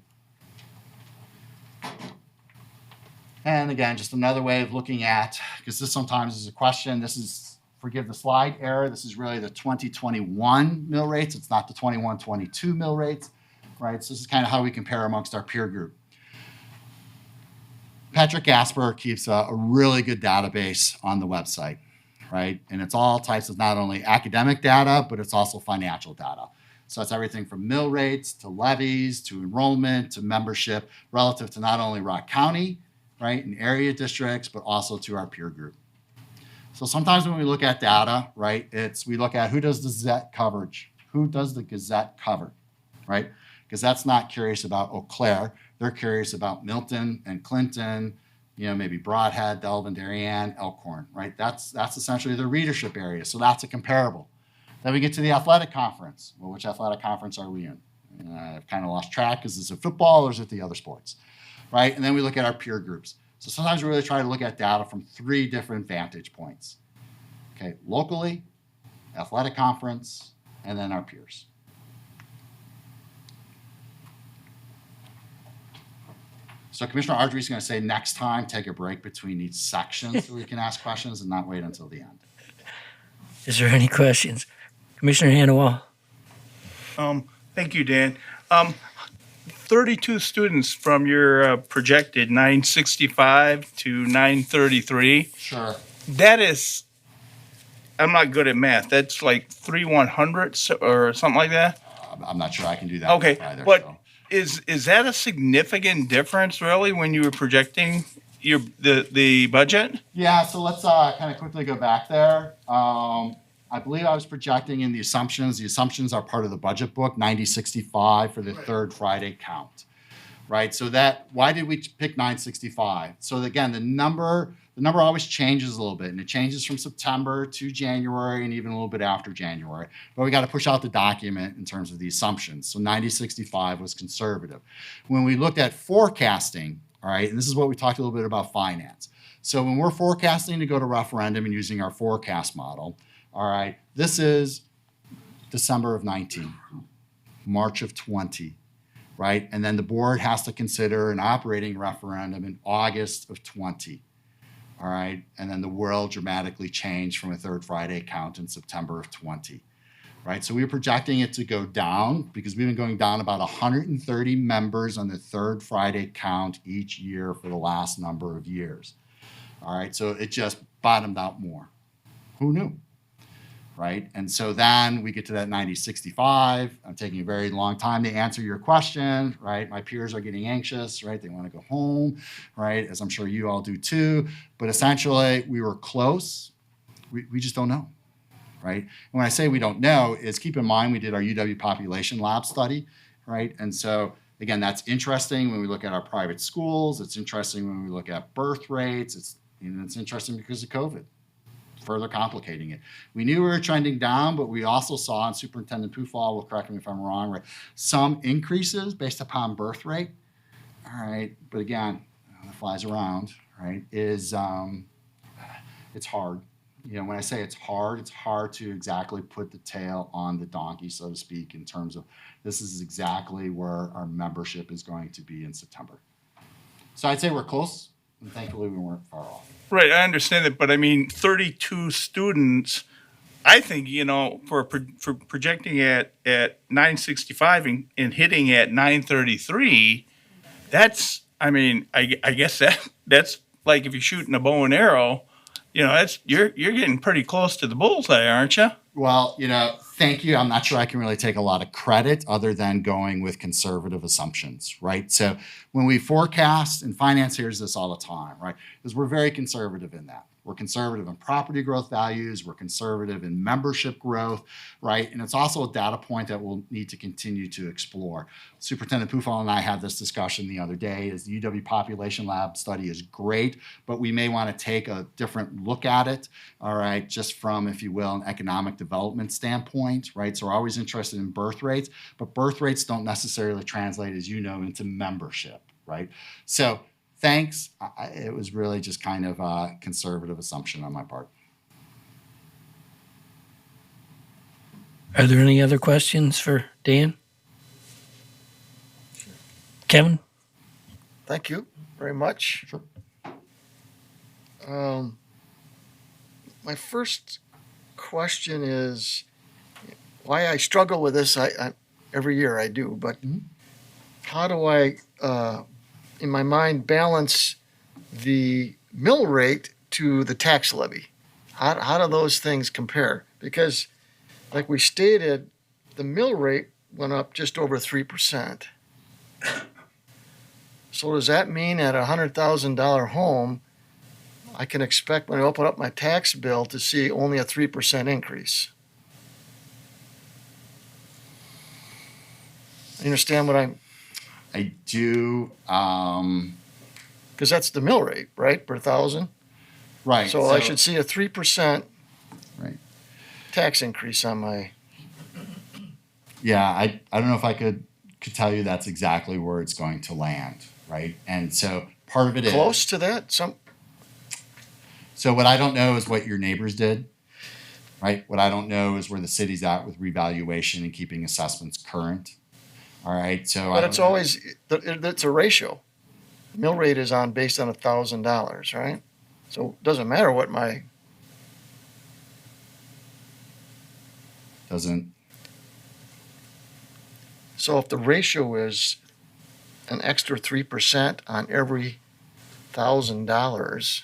Speaker 17: And again, just another way of looking at, because this sometimes is a question, this is, forgive the slide error, this is really the 2021 mill rates. It's not the 21-22 mill rates, right? So this is kind of how we compare amongst our peer group. Patrick Gasper keeps a really good database on the website, right? And it's all types of not only academic data, but it's also financial data. So it's everything from mill rates to levies to enrollment to membership relative to not only Rock County, right, and area districts, but also to our peer group. So sometimes when we look at data, right, we look at who does the Gazette coverage, who does the Gazette cover, right? Gazette's not curious about Eau Claire, they're curious about Milton and Clinton, you know, maybe Broadhead, Delvin, Darien, Elkhorn, right? That's essentially the readership area, so that's a comparable. Then we get to the athletic conference. Well, which athletic conference are we in? I've kind of lost track. Is this a football or is it the other sports, right? And then we look at our peer groups. So sometimes we really try to look at data from 3 different vantage points. Okay, locally, athletic conference, and then our peers. So Commissioner Ardrey is going to say next time, take a break between each section so we can ask questions and not wait until the end.
Speaker 1: Is there any questions? Commissioner Hanawal.
Speaker 18: Thank you, Dan. 32 students from your projected 965 to 933.
Speaker 17: Sure.
Speaker 18: That is, I'm not good at math. That's like 3/100ths or something like that?
Speaker 17: I'm not sure I can do that.
Speaker 18: Okay,
Speaker 17: either,
Speaker 18: but
Speaker 17: so.
Speaker 18: is that a significant difference really when you were projecting the budget?
Speaker 17: Yeah, so let's kind of quickly go back there. I believe I was projecting in the assumptions. The assumptions are part of the budget book, 9065 for the third Friday count, right? So why did we pick 965? So again, the number always changes a little bit, and it changes from September to January and even a little bit after January. But we got to push out the document in terms of the assumptions. So 9065 was conservative. When we looked at forecasting, all right? And this is what we talked a little bit about finance. So when we're forecasting to go to referendum and using our forecast model, all right, this is December of 19, March of 20, right? And then the board has to consider an operating referendum in August of 20, all right? And then the world dramatically changed from a third Friday count in September of 20, right? So we were projecting it to go down because we've been going down about 130 members on the third Friday count each year for the last number of years. All right, so it just bottomed out more. Who knew? Right? And so then we get to that 90-65. I'm taking a very long time to answer your question, right? My peers are getting anxious, right? They want to go home, right? As I'm sure you all do too. But essentially, we were close. We just don't know, right? And when I say we don't know, is keep in mind we did our UW population lab study, right? And so again, that's interesting when we look at our private schools. It's interesting when we look at birth rates. It's interesting because of COVID, further complicating it. We knew we were trending down, but we also saw, and Superintendent Pufall will correct me if I'm wrong, right, some increases based upon birth rate. All right, but again, it flies around, right, is it's hard. You know, when I say it's hard to exactly put the tail on the donkey, so to speak, in terms of this is exactly where our membership is going to be in September. So I'd say we're close. And thankfully, we weren't far off.
Speaker 18: Right, I understand it, but I mean, 32 students, I think, you know, for projecting at 965 and hitting at 933, that's, I mean, I guess that's like if you're shooting a bow and arrow, you know, that's you're getting pretty close to the bullseye, aren't you?
Speaker 17: Well, you know, thank you. I'm not sure I can really take a lot of credit other than going with conservative assumptions, right? So when we forecast, and finance hears this all the time, right? Because we're very conservative in that. We're conservative in property growth values. We're conservative in membership growth, right? And it's also a data point that we'll need to continue to explore. Superintendent Pufall and I had this discussion the other day. Is the UW Population Lab study is great, but we may want to take a different look at it, all right, just from, if you will, an economic development standpoint, right? So we're always interested in birth rates, but birth rates don't necessarily translate, as you know, into membership, right? So thanks. It was really just kind of a conservative assumption on my part.
Speaker 1: Are there any other questions for Dan? Kevin?
Speaker 19: Thank you very much.
Speaker 17: Sure.
Speaker 19: My first question is why I struggle with this. I every year I do, but how do I, in my mind, balance the mill rate to the tax levy? How do those things compare? Because, like we stated, the mill rate went up just over 3%. So does that mean at a $100,000 home, I can expect when I open up my tax bill to see only a 3% increase? You understand what
Speaker 17: I do.
Speaker 19: Because that's the mill rate, right, per thousand?
Speaker 17: Right.
Speaker 19: So I should see a 3%
Speaker 17: right
Speaker 19: tax increase on my.
Speaker 17: Yeah, I don't know if I could tell you that's exactly where it's going to land, right? And so part of it is
Speaker 19: close to that.
Speaker 17: So what I don't know is what your neighbors did, right? What I don't know is where the city's at with revaluation and keeping assessments current. All right, so
Speaker 19: But it's always it's a ratio. Mill rate is based on $1,000, right? So it doesn't matter what my
Speaker 17: doesn't.
Speaker 19: So if the ratio is an extra 3% on every $1,000,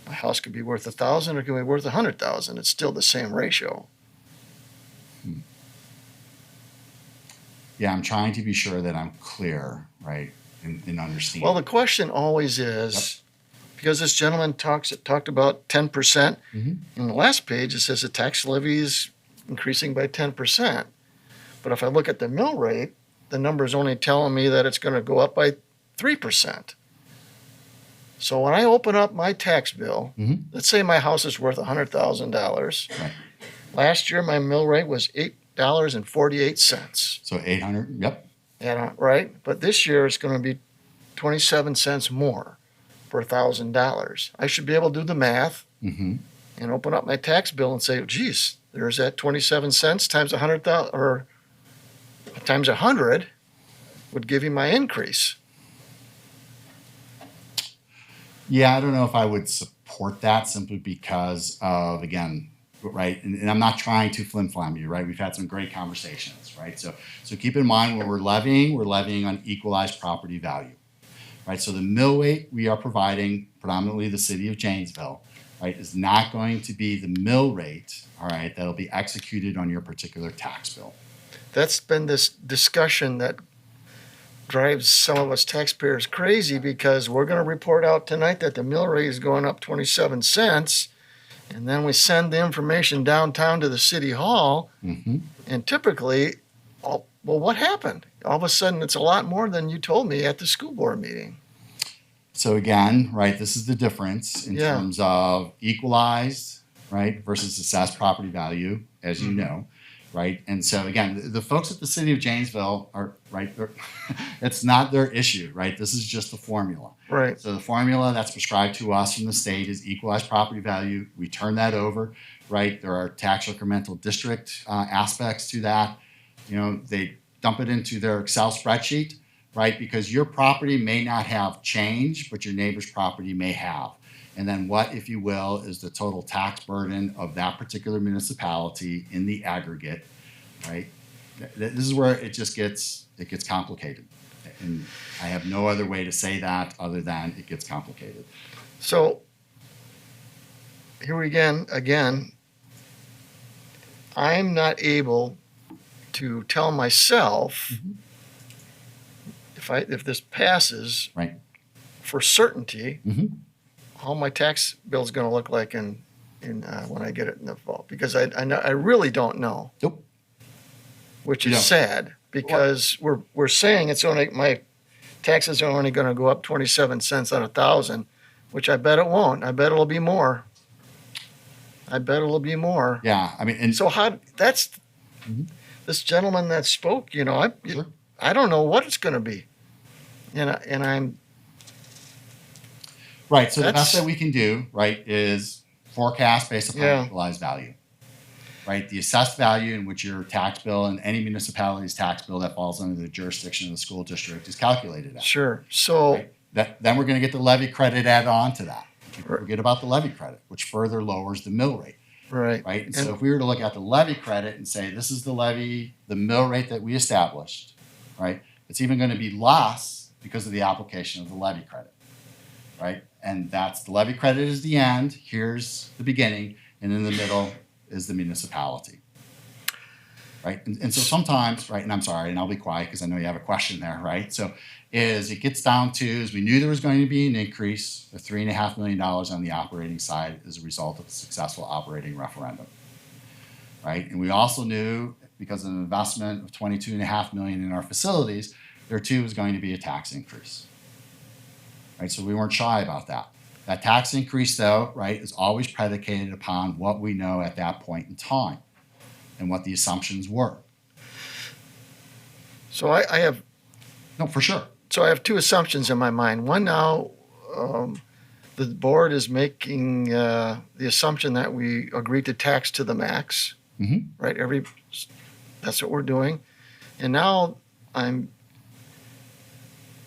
Speaker 19: my house could be worth $1,000 or it could be worth $100,000. It's still the same ratio.
Speaker 17: Yeah, I'm trying to be sure that I'm clear, right, in understanding.
Speaker 19: Well, the question always is, because this gentleman talked about 10%. In the last page, it says the tax levy is increasing by 10%. But if I look at the mill rate, the number is only telling me that it's going to go up by 3%. So when I open up my tax bill, let's say my house is worth $100,000.
Speaker 17: Right.
Speaker 19: Last year, my mill rate was $8.48.
Speaker 17: So 800, yep.
Speaker 19: And, right? But this year it's gonna be 27 cents more per $1,000. I should be able to do the math
Speaker 17: Mhm.
Speaker 19: and open up my tax bill and say, geez, there's that 27 cents times 100,000, or times 100 would give you my increase.
Speaker 17: Yeah, I don't know if I would support that simply because of, again, right, and I'm not trying to flim-flam you, right? We've had some great conversations, right? So keep in mind when we're levying on equalized property value, right? So the mill rate we are providing, predominantly the city of Janesville, right, is not going to be the mill rate, all right, that'll be executed on your particular tax bill.
Speaker 19: That's been this discussion that drives some of us taxpayers crazy, because we're going to report out tonight that the mill rate is going up 27 cents. And then we send the information downtown to the city hall.
Speaker 17: Mm-hmm.
Speaker 19: And typically, well, what happened? All of a sudden, it's a lot more than you told me at the school board meeting.
Speaker 17: So again, right, this is the difference in
Speaker 19: Yeah.
Speaker 17: terms of equalized, right, versus assessed property value, as you know, right? And so again, the folks at the city of Janesville are, right, it's not their issue, right? This is just the formula.
Speaker 19: Right.
Speaker 17: So the formula that's prescribed to us from the state is equalized property value. We turn that over, right? There are tax incremental district aspects to that. You know, they dump it into their Excel spreadsheet, right? Because your property may not have changed, but your neighbor's property may have. And then what, if you will, is the total tax burden of that particular municipality in the aggregate, right? This is where it just gets complicated. And I have no other way to say that other than it gets complicated.
Speaker 19: So here again, I'm not able to tell myself if this passes,
Speaker 17: right,
Speaker 19: for certainty,
Speaker 17: Mhm.
Speaker 19: how my tax bill is going to look like in when I get it in the fall, because I really don't know.
Speaker 17: Nope.
Speaker 19: Which
Speaker 17: You
Speaker 19: is
Speaker 17: don't.
Speaker 19: sad, because we're saying it's only, my taxes are only going to go up 27 cents on 1,000, which I bet it won't. I bet it'll be more.
Speaker 17: Yeah, I mean, and
Speaker 19: so that's this gentleman that spoke. You know, I don't know what it's going to be, and I'm
Speaker 17: right. So the
Speaker 19: That's-
Speaker 17: best that we can do, right, is forecast based upon
Speaker 19: Yeah.
Speaker 17: equalized value, right? The assessed value in which your tax bill and any municipality's tax bill that falls under the jurisdiction of the school district is calculated at.
Speaker 19: sure. So
Speaker 17: Then we're going to get the levy credit added on to that. Forget about the levy credit, which further lowers the mill rate.
Speaker 19: right.
Speaker 17: Right. And so if we were to look at the levy credit and say, this is the levy, the mill rate that we established, right? It's even going to be less because of the application of the levy credit, right? And that's the levy credit is the end. Here's the beginning. And in the middle is the municipality. Right. And so sometimes, right, and I'm sorry, and I'll be quiet because I know you have a question there, right? So it gets down to, is we knew there was going to be an increase of $3.5 million on the operating side as a result of a successful operating referendum. Right. And we also knew, because of an investment of $22.5 million in our facilities, there too was going to be a tax increase. Right. So we weren't shy about that. That tax increase, though, right, is always predicated upon what we know at that point in time and what the assumptions were.
Speaker 19: So I have
Speaker 17: No, for sure.
Speaker 19: So I have two assumptions in my mind. One, now the board is making the assumption that we agree to tax to the max,
Speaker 17: Mhm.
Speaker 19: right? That's what we're doing. And now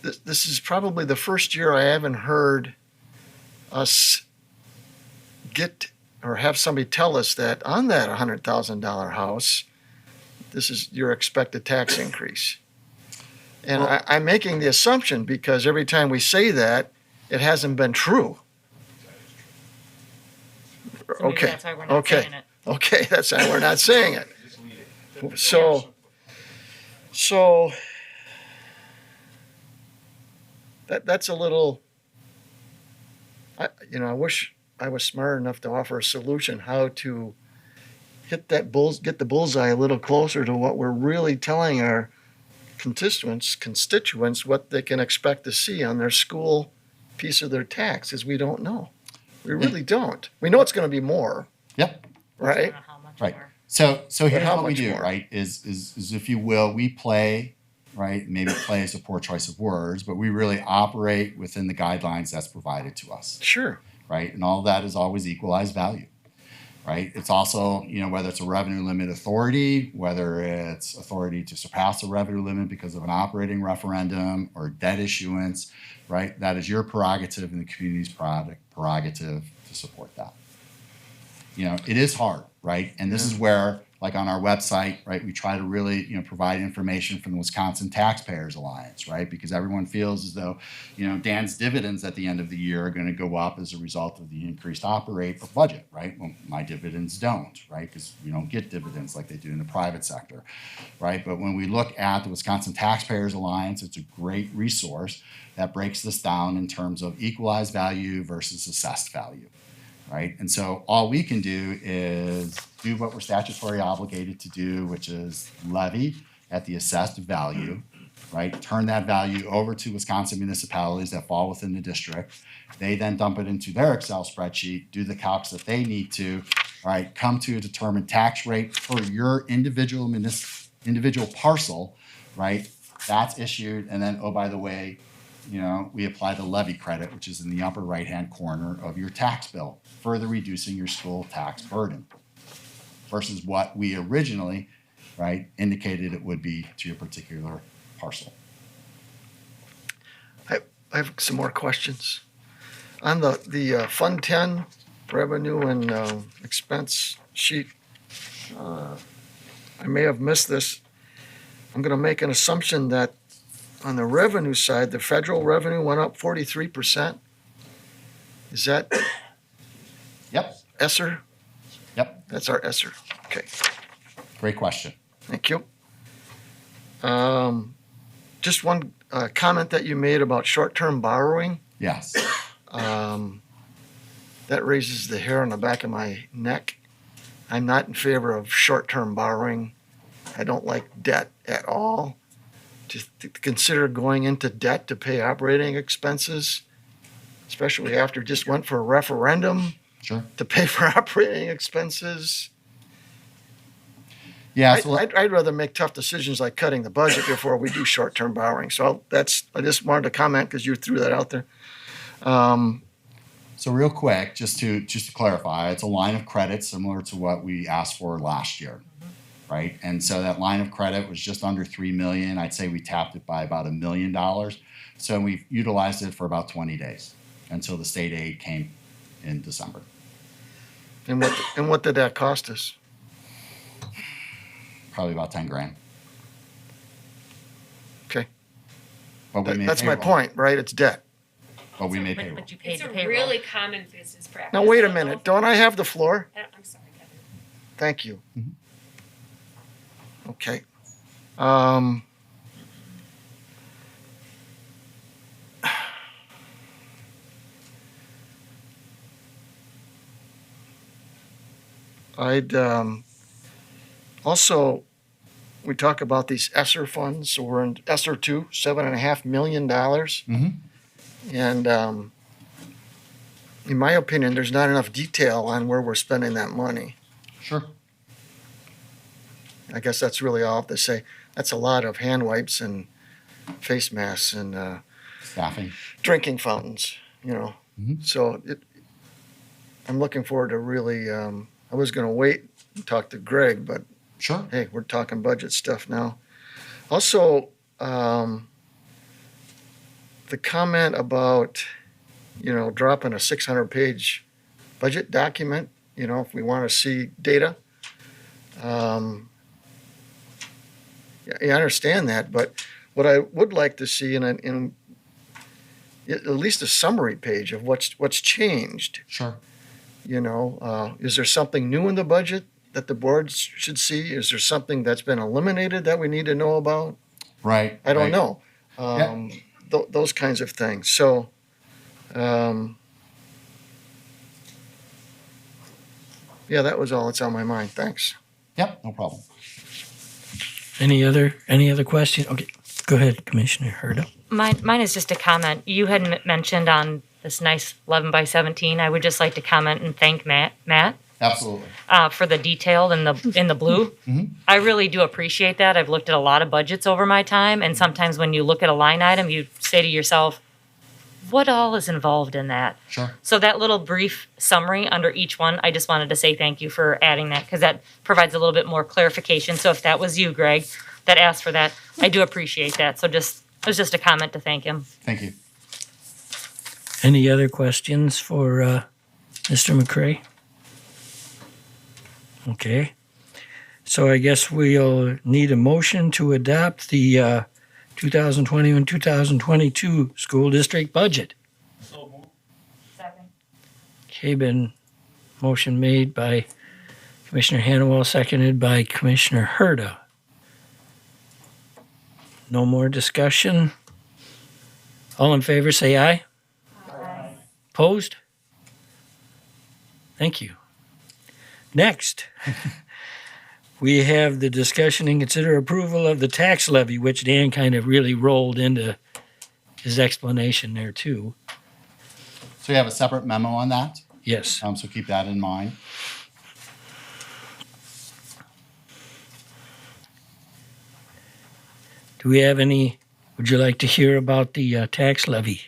Speaker 19: this is probably the first year I haven't heard us get or have somebody tell us that on that $100,000 house, this is your expected tax increase. And I'm making the assumption because every time we say that, it hasn't been true.
Speaker 6: So maybe
Speaker 19: Okay.
Speaker 6: that's why we're not saying it.
Speaker 19: Okay, that's why we're not saying it. So that's a little. I wish I was smart enough to offer a solution how to get the bullseye a little closer to what we're really telling our constituents what they can expect to see on their school piece of their tax, is we don't know. We really don't. We know it's going to be more.
Speaker 17: Yep.
Speaker 19: Right.
Speaker 17: Right. So here's
Speaker 19: how
Speaker 17: what we
Speaker 19: much
Speaker 17: do,
Speaker 19: more?
Speaker 17: right? Is if you will, we play right? Maybe play is a poor choice of words, but we really operate within the guidelines that's provided to us.
Speaker 19: Sure.
Speaker 17: Right? And all of that is always equalized value, right? It's also, whether it's a revenue limit authority, whether it's authority to surpass a revenue limit because of an operating referendum or debt issuance, right? That is your prerogative and the community's prerogative to support that. It is hard, right? And this is where, like on our website, right, we try to really, provide information from the Wisconsin Taxpayers Alliance, right? Because everyone feels as though, Dan's dividends at the end of the year are going to go up as a result of the increased operate or budget, right? Well, my dividends don't, right? Because we don't get dividends like they do in the private sector, right? But when we look at the Wisconsin Taxpayers Alliance, it's a great resource that breaks this down in terms of equalized value versus assessed value. Right? And so all we can do is do what we're statutorily obligated to do, which is levy at the assessed value, right? Turn that value over to Wisconsin municipalities that fall within the district. They then dump it into their Excel spreadsheet, do the calcs that they need to, right? Come to a determined tax rate for your individual parcel, right? That's issued, and then, oh, by the way, we apply the levy credit, which is in the upper right-hand corner of your tax bill, further reducing your school tax burden versus what we originally, right, indicated it would be to your particular parcel.
Speaker 19: I have some more questions. On the Fund 10 revenue and expense sheet, I may have missed this. I'm going to make an assumption that on the revenue side, the federal revenue went up 43%. Is that?
Speaker 17: Yep.
Speaker 19: Esser?
Speaker 17: Yep.
Speaker 19: That's our Esser. Okay.
Speaker 17: Great question.
Speaker 19: Thank you. Just one comment that you made about short-term borrowing.
Speaker 17: Yes.
Speaker 19: That raises the hair on the back of my neck. I'm not in favor of short-term borrowing. I don't like debt at all. To consider going into debt to pay operating expenses, especially after just went for a referendum to pay for operating expenses.
Speaker 17: Yeah, so
Speaker 19: I'd rather make tough decisions like cutting the budget before we do short-term borrowing. So I just wanted to comment because you threw that out there.
Speaker 17: So real quick, just to clarify, it's a line of credit similar to what we asked for last year. Right, and so that line of credit was just under $3 million. I'd say we tapped it by about $1 million. So we utilized it for about 20 days until the state aid came in December.
Speaker 19: And what did that cost us?
Speaker 17: Probably about 10 grand.
Speaker 19: Okay.
Speaker 17: But we made
Speaker 19: that's my
Speaker 17: payroll.
Speaker 19: point, right? It's debt.
Speaker 17: But we made payroll.
Speaker 6: But you paid
Speaker 20: It's
Speaker 6: the
Speaker 20: a
Speaker 6: payroll.
Speaker 20: really common business practice.
Speaker 19: Now wait a minute. Don't I have the floor?
Speaker 20: I'm sorry, Kevin.
Speaker 19: Thank you.
Speaker 17: Mhm.
Speaker 19: Okay. I'd also, we talk about these Esser funds, so we're in Esser 2, $7.5 million.
Speaker 17: Mm-hmm.
Speaker 19: And in my opinion, there's not enough detail on where we're spending that money.
Speaker 17: Sure.
Speaker 19: I guess that's really all I have to say. That's a lot of hand wipes and face masks and
Speaker 17: Staffing.
Speaker 19: drinking fountains,
Speaker 17: Mhm.
Speaker 19: So I'm looking forward to really, I was going to wait and talk to Greg, but
Speaker 17: Sure.
Speaker 19: hey, we're talking budget stuff now. Also, the comment about, dropping a 600-page budget document, if we want to see data. I understand that, but what I would like to see in at least a summary page of what's changed.
Speaker 17: Sure.
Speaker 19: Is there something new in the budget that the board should see? Is there something that's been eliminated that we need to know about?
Speaker 17: Right.
Speaker 19: I don't
Speaker 17: right.
Speaker 19: know. Those kinds of things. So, that was all that's on my mind. Thanks.
Speaker 17: Yep, no problem.
Speaker 1: Any other questions? Okay, go ahead, Commissioner Herda.
Speaker 6: Mine is just a comment. You had mentioned on this nice 11 by 17. I would just like to comment and thank Matt
Speaker 17: Absolutely.
Speaker 6: For the detail in the blue. I really do appreciate that. I've looked at a lot of budgets over my time, and sometimes when you look at a line item, you say to yourself, what all is involved in that?
Speaker 17: Sure.
Speaker 6: So that little brief summary under each one, I just wanted to say thank you for adding that, because that provides a little bit more clarification. So if that was you, Greg, that asked for that, I do appreciate that. So it was just a comment to thank him.
Speaker 17: Thank you.
Speaker 1: Any other questions for Mr. McCray? Okay. So I guess we'll need a motion to adopt the 2021, 2022 school district budget.
Speaker 6: Second.
Speaker 1: Okay, been motion made by Commissioner Hannawell, seconded by Commissioner Herda. No more discussion. All in favor, say aye.
Speaker 6: Aye.
Speaker 1: Opposed? Thank you. Next, we have the discussion and consider approval of the tax levy, which Dan kind of really rolled into his explanation there too.
Speaker 17: So you have a separate memo on that?
Speaker 1: Yes.
Speaker 17: So keep that in mind.
Speaker 1: Do we have any, would you like to hear about the tax levy?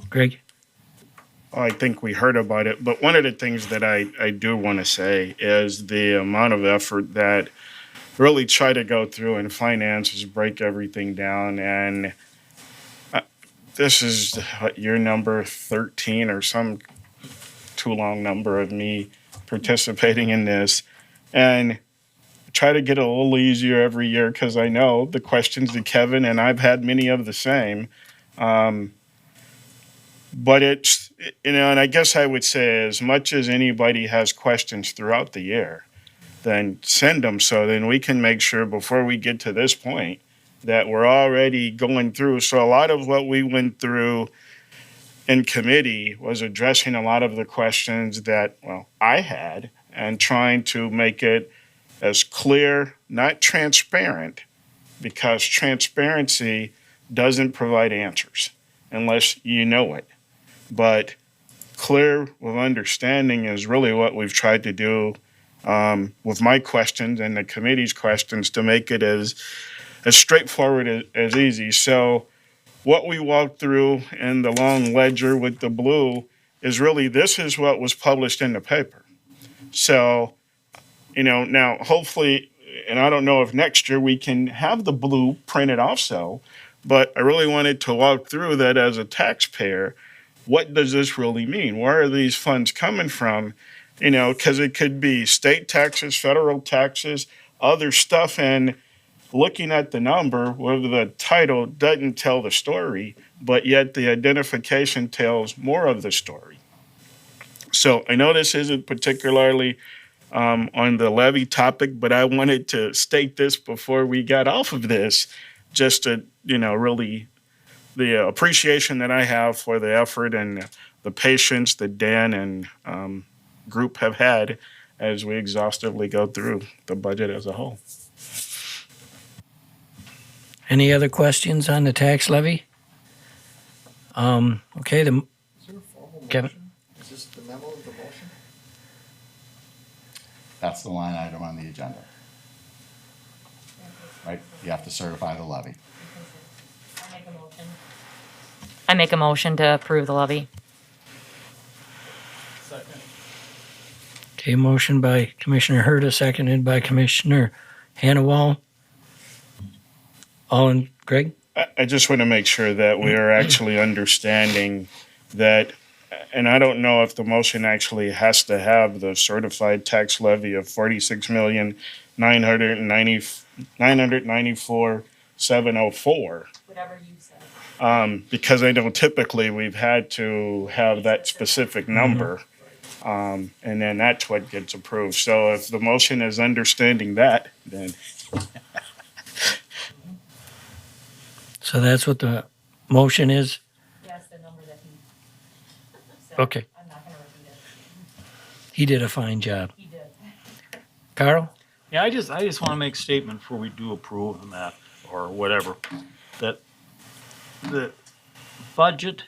Speaker 1: Greg?
Speaker 16: I think we heard about it, but one of the things that I do want to say is the amount of effort that really try to go through and finances, break everything down. And this is year number 13 or some too long number of me participating in this. And try to get a little easier every year because I know the questions to Kevin, and I've had many of the same. But it's, and I guess I would say as much as anybody has questions throughout the year, then send them so then we can make sure before we get to this point that we're already going through. So a lot of what we went through in committee was addressing a lot of the questions that, well, I had and trying to make it as clear, not transparent, because transparency doesn't provide answers unless you know it. But clear with understanding is really what we've tried to do with my questions and the committee's questions to make it as straightforward as easy. So what we walked through in the long ledger with the blue is really, this is what was published in the paper. So, now hopefully, and I don't know if next year we can have the blue printed also, but I really wanted to walk through that as a taxpayer. What does this really mean? Where are these funds coming from? Because it could be state taxes, federal taxes, other stuff. And looking at the number, where the title doesn't tell the story, but yet the identification tells more of the story. So I know this isn't particularly on the levy topic, but I wanted to state this before we got off of this, just to, really the appreciation that I have for the effort and the patience that Dan and group have had as we exhaustively go through the budget as a whole.
Speaker 1: Any other questions on the tax levy? Okay,
Speaker 19: Is there a formal
Speaker 1: Kevin?
Speaker 19: motion? Is this the memo of the motion?
Speaker 17: That's the line item on the agenda. Right? You have to certify the levy.
Speaker 6: I make a motion to approve the levy.
Speaker 1: Okay, motion by Commissioner Herda, seconded by Commissioner Hannawell. All in, Greg?
Speaker 16: I just want to make sure that we are actually understanding that, and I don't know if the motion actually has to have the certified tax levy of $46,994,704.
Speaker 6: Whatever you said.
Speaker 16: Because I know typically we've had to have that specific number, and then that's what gets approved. So if the motion is understanding that, then.
Speaker 1: So that's what the motion is?
Speaker 6: That's the number that he said.
Speaker 1: Okay.
Speaker 6: I'm not going to repeat it.
Speaker 1: He did a fine job.
Speaker 6: He did.
Speaker 1: Carl?
Speaker 21: Yeah, I just want to make a statement before we do approve and that, or whatever, that the budget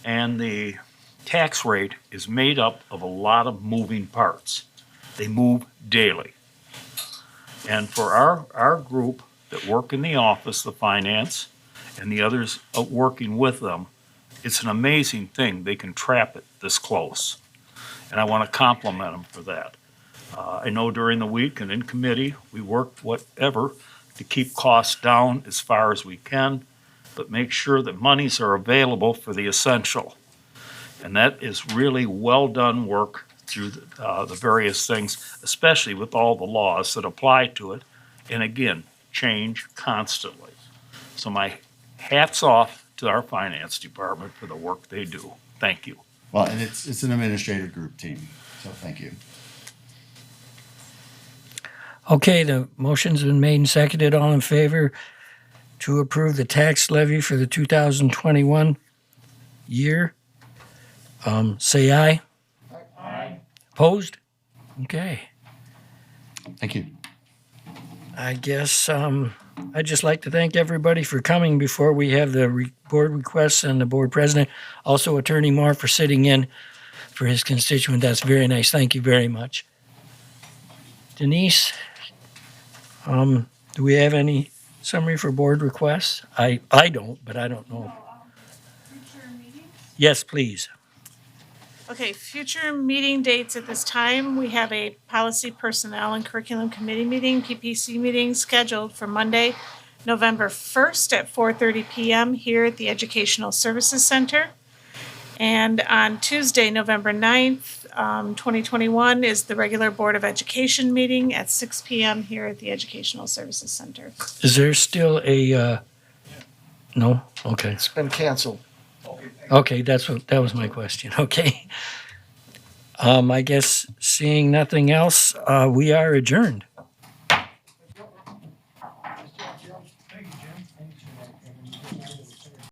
Speaker 21: and the tax rate is made up of a lot of moving parts. They move daily. And for our group that work in the office, the finance, and the others working with them, it's an amazing thing. They can trap it this close. And I want to compliment them for that. I know during the week and in committee, we worked whatever to keep costs down as far as we can, but make sure that monies are available for the essential. And that is really well done work through the various things, especially with all the laws that apply to it. And again, change constantly. So my hat's off to our finance department for the work they do. Thank you.
Speaker 17: Well, and it's an administrative group team, so thank you.
Speaker 1: Okay, the motion's been made and seconded. All in favor to approve the tax levy for the 2021 year, say aye. Aye. Opposed? Okay.
Speaker 17: Thank you.
Speaker 1: I guess I'd just like to thank everybody for coming before we have the board requests and the board president. Also, Attorney Moore for sitting in for his constituent. That's very nice. Thank you very much. Denise, do we have any summary for board requests? I don't, but I don't know. Yes, please.
Speaker 3: Okay, future meeting dates at this time, we have a Policy, Personnel, and Curriculum Committee meeting, PPC meeting, scheduled for Monday, November 1st at 4:30 PM here at the Educational Services Center. And on Tuesday, November 9th, 2021, is the regular Board of Education meeting at 6 PM here at the Educational Services Center.
Speaker 1: Is there still a, no? Okay.
Speaker 19: It's been canceled.
Speaker 1: Okay, that was my question. Okay. I guess seeing nothing else, we are adjourned.